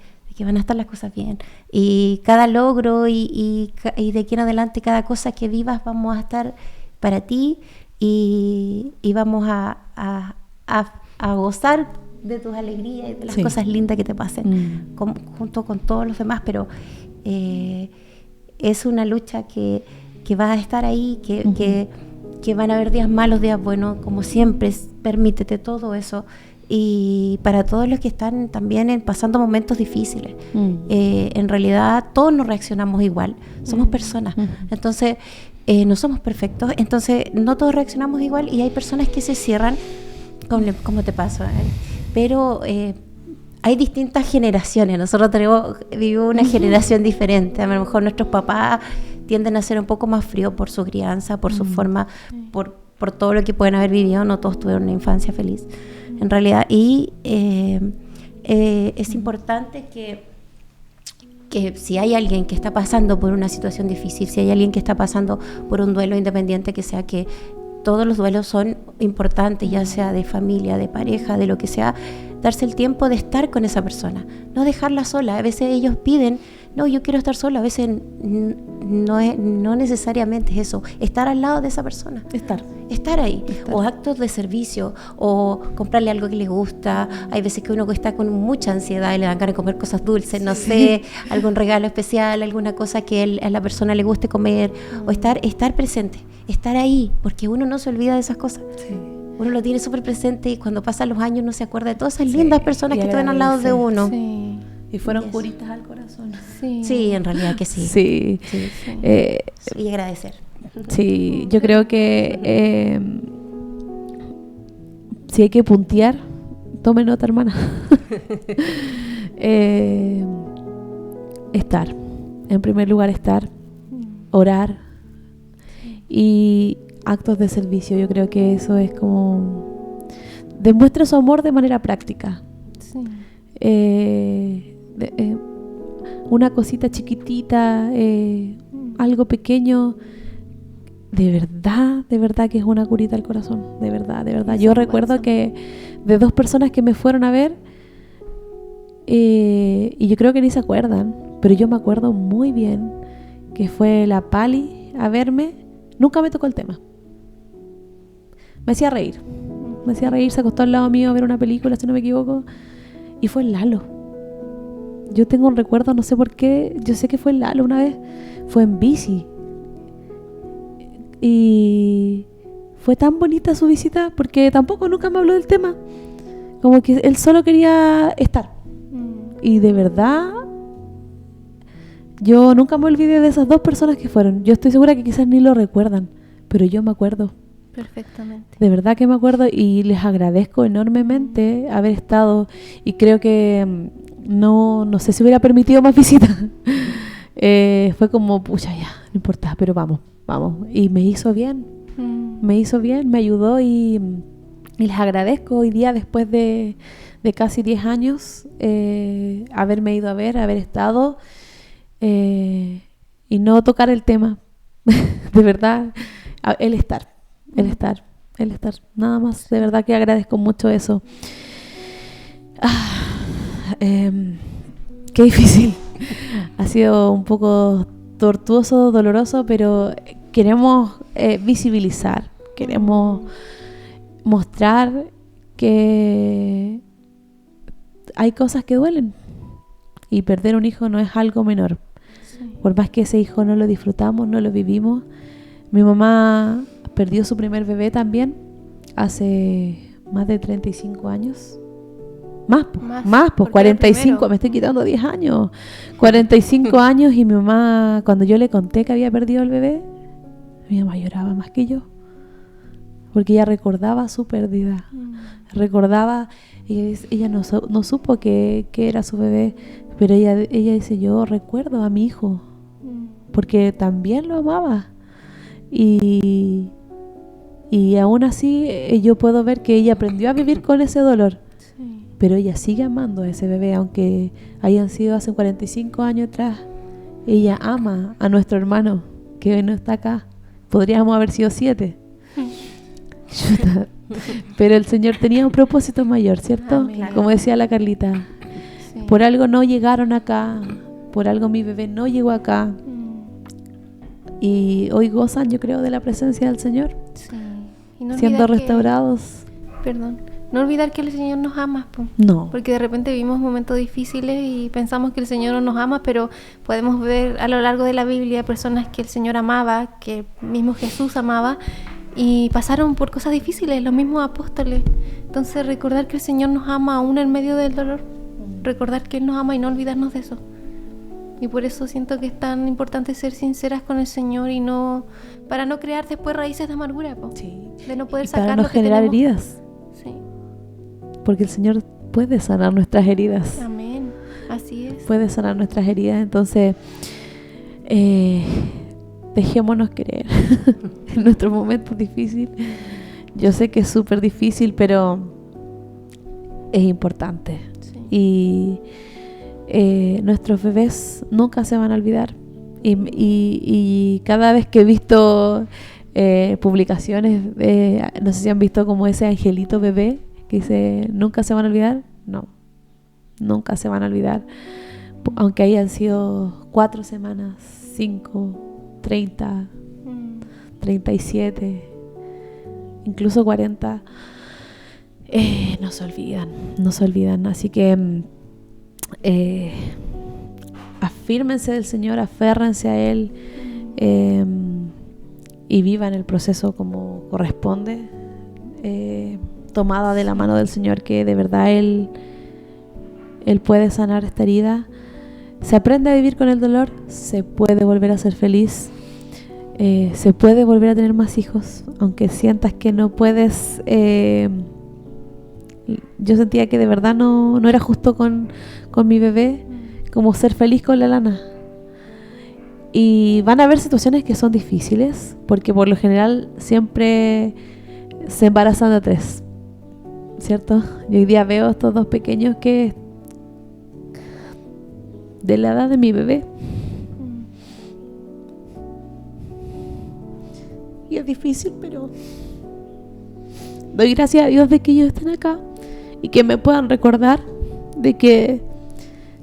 van a estar las cosas bien, y cada logro y de aquí en adelante cada cosa que vivas vamos a estar para ti, y vamos a gozar de tus alegrías y de las cosas lindas que te pasen junto con todos los demás, pero es una lucha que va a estar ahí, que van a haber días malos, días buenos, como siempre. Permítete todo eso. Y para todos los que están también pasando momentos difíciles, en realidad todos no reaccionamos igual, somos personas, entonces no somos perfectos, entonces no todos reaccionamos igual, y hay personas que se cierran, como te pasa, pero hay distintas generaciones. Nosotros vivimos una generación diferente. A lo mejor nuestros papás tienden a ser un poco más fríos por su crianza, por su forma, por todo lo que pueden haber vivido. No todos tuvieron una infancia feliz, en realidad. Y es importante que si hay alguien que está pasando por una situación difícil, si hay alguien que está pasando por un duelo, independiente que sea, que todos los duelos son importantes, ya sea de familia, de pareja, de lo que sea, darse el tiempo de estar con esa persona, no dejarla sola. A veces ellos piden, no, yo quiero estar sola. A veces no necesariamente es eso, estar al lado de esa persona, estar ahí, o actos de servicio, o comprarle algo que le gusta. Hay veces que uno está con mucha ansiedad y le dan ganas de comer cosas dulces, no sé, algún regalo especial, alguna cosa que a la persona le guste comer, o estar presente, estar ahí, porque uno no se olvida de esas cosas. Uno lo tiene súper presente, y cuando pasan los años uno se acuerda de todas esas lindas personas que estuvieron al lado de uno. Y fueron curitas al corazón. Sí, en realidad que sí. Sí. Y agradecer. Sí, yo creo que si hay que puntear, tome nota, hermana. Estar. En primer lugar, estar. Orar. Y actos de servicio. Yo creo que eso es como... demuestra su amor de manera práctica. una cosita chiquitita, algo pequeño, de verdad que es una curita al corazón, de verdad. Yo recuerdo que de 2 personas que me fueron a ver, y yo creo que ni se acuerdan, pero yo me acuerdo muy bien que fue la Pali a verme. Nunca me tocó el tema. Me hacía reír, se acostó al lado mío a ver una película, si no me equivoco, y fue el Lalo. Yo tengo un recuerdo, no sé por qué, yo sé que fue el Lalo una vez, fue en bici. Y fue tan bonita su visita porque tampoco nunca me habló del tema. Como que él solo quería estar. Y de verdad, yo nunca me olvidé de esas 2 personas que fueron. Yo estoy segura que quizás ni lo recuerdan, pero yo me acuerdo. Perfectamente. De verdad que me acuerdo y les agradezco enormemente haber estado. Y creo que no sé si hubiera permitido más visitas. Fue como, pucha, ya, no importa, pero vamos. Y me hizo bien, me ayudó y les agradezco hoy día, después de casi 10 años, haberme ido a ver, haber estado y no tocar el tema. De verdad, el estar, nada más. De verdad que agradezco mucho eso. Qué difícil. Ha sido un poco tortuoso, doloroso, pero queremos visibilizar, queremos mostrar que hay cosas que duelen y perder un hijo no es algo menor. Sí. Por más que ese hijo no lo disfrutamos, no lo vivimos. Mi mamá perdió su primer bebé también hace más de 35 años. Más, pues 45, me estoy quitando 10 años. 45 años y mi mamá, cuando yo le conté que había perdido el bebé, mi mamá lloraba más que yo. Porque ella recordaba su pérdida. Recordaba, ella no supo que era su bebé, pero ella dice, yo recuerdo a mi hijo, porque también lo amaba. Y aún así yo puedo ver que ella aprendió a vivir con ese dolor. Pero ella sigue amando a ese bebé, aunque hayan sido hace 45 años atrás. Ella ama a nuestro hermano, que hoy no está acá. Podríamos haber sido 7. Pero el Señor tenía un propósito mayor, ¿cierto? Amén. Como decía la Carlita. Sí. Por algo no llegaron acá, por algo mi bebé no llegó acá. Y hoy gozan, yo creo, de la presencia del Señor. Sí. Y no siendo restaurados. No olvidar que el Señor nos ama, no. Porque de repente vivimos momentos difíciles y pensamos que el Señor no nos ama, pero podemos ver a lo largo de la Biblia personas que el Señor amaba, que mismo Jesús amaba, y pasaron por cosas difíciles, los mismos apóstoles. Entonces recordar que el Señor nos ama aún en medio del dolor, recordar que Él nos ama y no olvidarnos de eso. Y por eso siento que es tan importante ser sinceras con el Señor y no, para no crear después raíces de amargura, sí. De no poder y sacar para no lo que generar tenemos. Heridas. Sí. Porque el Señor puede sanar nuestras heridas. Amén, así es. Puede sanar nuestras heridas, entonces dejémonos querer en nuestros momentos difíciles. Yo sé que es súper difícil, pero es importante. Sí. Y nuestros bebés nunca se van a olvidar. Y cada vez que he visto publicaciones, no sé si han visto como ese angelito bebé que dice, ¿nunca se van a olvidar? No, nunca se van a olvidar. Aunque hayan sido 4 semanas, 5, 30, 37, incluso 40, no se olvidan. Así que afírmense del Señor, aférrense a Él, y vivan el proceso como corresponde, tomada de la mano del Señor, que de verdad Él puede sanar esta herida. Se aprende a vivir con el dolor, se puede volver a ser feliz, se puede volver a tener más hijos, aunque sientas que no puedes. Yo sentía que de verdad no era justo con mi bebé, como ser feliz con la Lana. Y van a haber situaciones que son difíciles, porque por lo general siempre se embarazan de 3, ¿cierto? Y hoy día veo estos 2 pequeños que de la edad de mi bebé. Y es difícil, pero doy gracias a Dios de que ellos estén acá y que me puedan recordar de que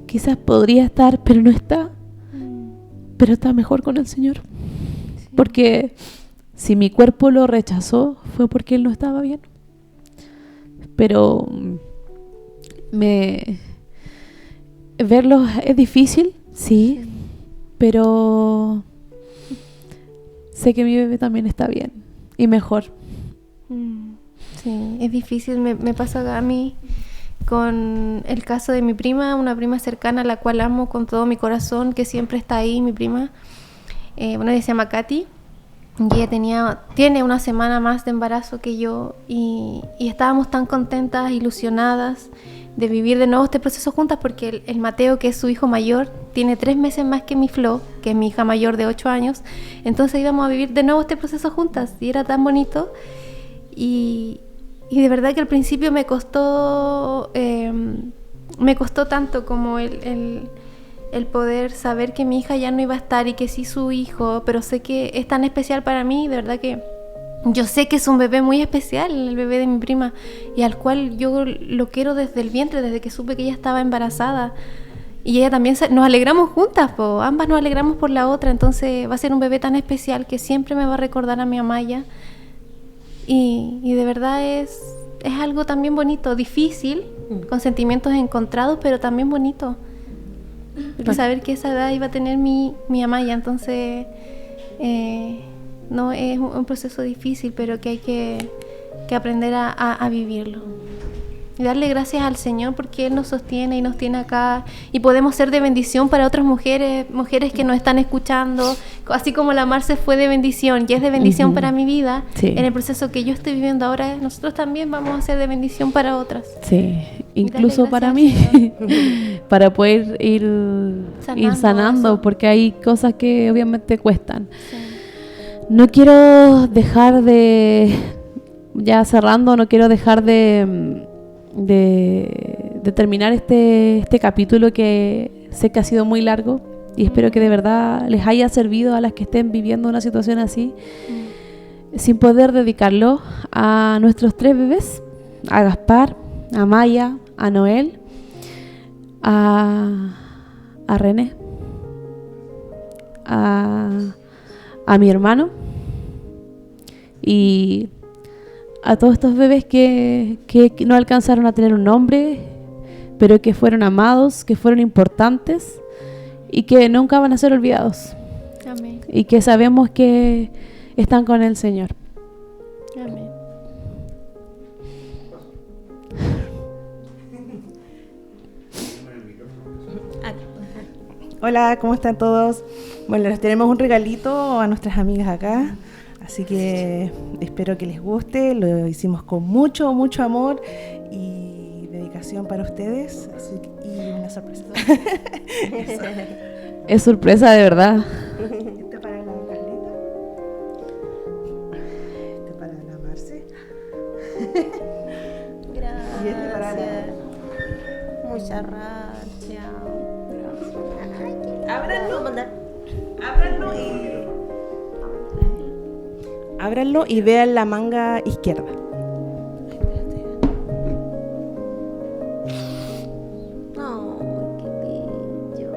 quizás podría estar, pero no está, pero está mejor con el Señor. Porque si mi cuerpo lo rechazó fue porque Él no estaba bien. Pero verlos es difícil, sí, pero sé que mi bebé también está bien y mejor. Sí, es difícil. Me pasa a mí con el caso de mi prima, una prima cercana a la cual amo con todo mi corazón, que siempre está ahí, mi prima. Ella se llama Katy. Y ella tiene una semana más de embarazo que yo y estábamos tan contentas, ilusionadas de vivir de nuevo este proceso juntas, porque el Mateo, que es su hijo mayor, tiene 3 meses más que mi Flo, que es mi hija mayor de 8 años. Entonces íbamos a vivir de nuevo este proceso juntas y era tan bonito. Y de verdad que al principio me costó tanto como el poder saber que mi hija ya no iba a estar y que sí su hijo, pero sé que es tan especial para mí, de verdad que yo sé que es un bebé muy especial, el bebé de mi prima, y al cual yo lo quiero desde el vientre, desde que supe que ella estaba embarazada. Y ella también, nos alegramos juntas, ambas nos alegramos por la otra, entonces va a ser un bebé tan especial que siempre me va a recordar a mi Amaya. Y de verdad es algo también bonito, difícil, con sentimientos encontrados, pero también bonito. Porque saber que esa edad iba a tener mi Amaya, entonces no es un proceso difícil, pero que hay que aprender a vivirlo. Y darle gracias al Señor porque Él nos sostiene y nos tiene acá y podemos ser de bendición para otras mujeres que nos están escuchando, así como la Marce fue de bendición y es de bendición para mi vida. Sí. En el proceso que yo estoy viviendo ahora, nosotros también vamos a ser de bendición para otras. Sí, incluso para mí, para poder ir sanando, porque hay cosas que obviamente cuestan. Sí. No quiero dejar ya cerrando, no quiero dejar de terminar este capítulo, que sé que ha sido muy largo y espero que de verdad les haya servido a las que estén viviendo una situación así, sin poder dedicarlo a nuestros 3 bebés, a Gaspar, a Maya, a Noel, a René, a mi hermano y a todos estos bebés que no alcanzaron a tener un nombre, pero que fueron amados, que fueron importantes y que nunca van a ser olvidados. Amén. Y que sabemos que están con el Señor. Amén. Hola, ¿cómo están todos? Bueno, les tenemos un regalito a nuestras amigas acá. Así que espero que les guste, lo hicimos con mucho, mucho amor y dedicación para ustedes. Y una sorpresa. Es sorpresa de verdad. Este para la Carlita. Este para la Marce. Gracias. Y este para la... Muchas gracias. Ábranlo y vean la manga izquierda. Oh, qué bello.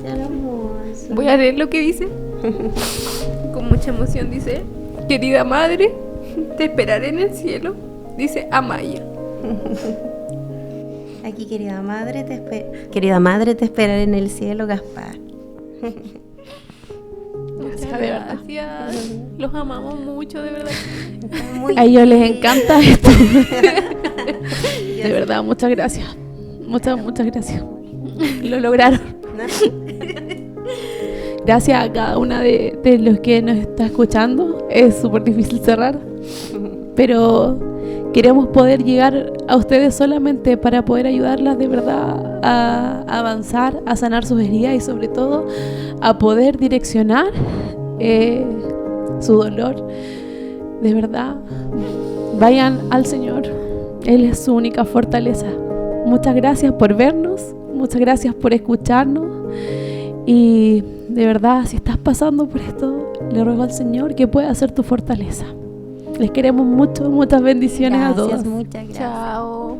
Qué hermoso. Voy a leer lo que dice. Con mucha emoción dice: querida madre, te esperaré en el cielo. Dice Amaya. Aquí, querida madre, te esperaré en el cielo, Gaspar. Muchas gracias. Los amamos mucho, de verdad. A ellos les encanta esto. De verdad, muchas gracias. Muchas gracias. Lo lograron. Gracias a cada una de los que nos está escuchando. Es súper difícil cerrar, pero queremos poder llegar a ustedes solamente para poder ayudarlas de verdad a avanzar, a sanar sus heridas y sobre todo a poder direccionar su dolor. De verdad, vayan al Señor. Él es su única fortaleza. Muchas gracias por vernos, muchas gracias por escucharnos. Y de verdad, si estás pasando por esto, le ruego al Señor que pueda ser tu fortaleza. Les queremos mucho, muchas bendiciones a todos. Muchas gracias. Chao.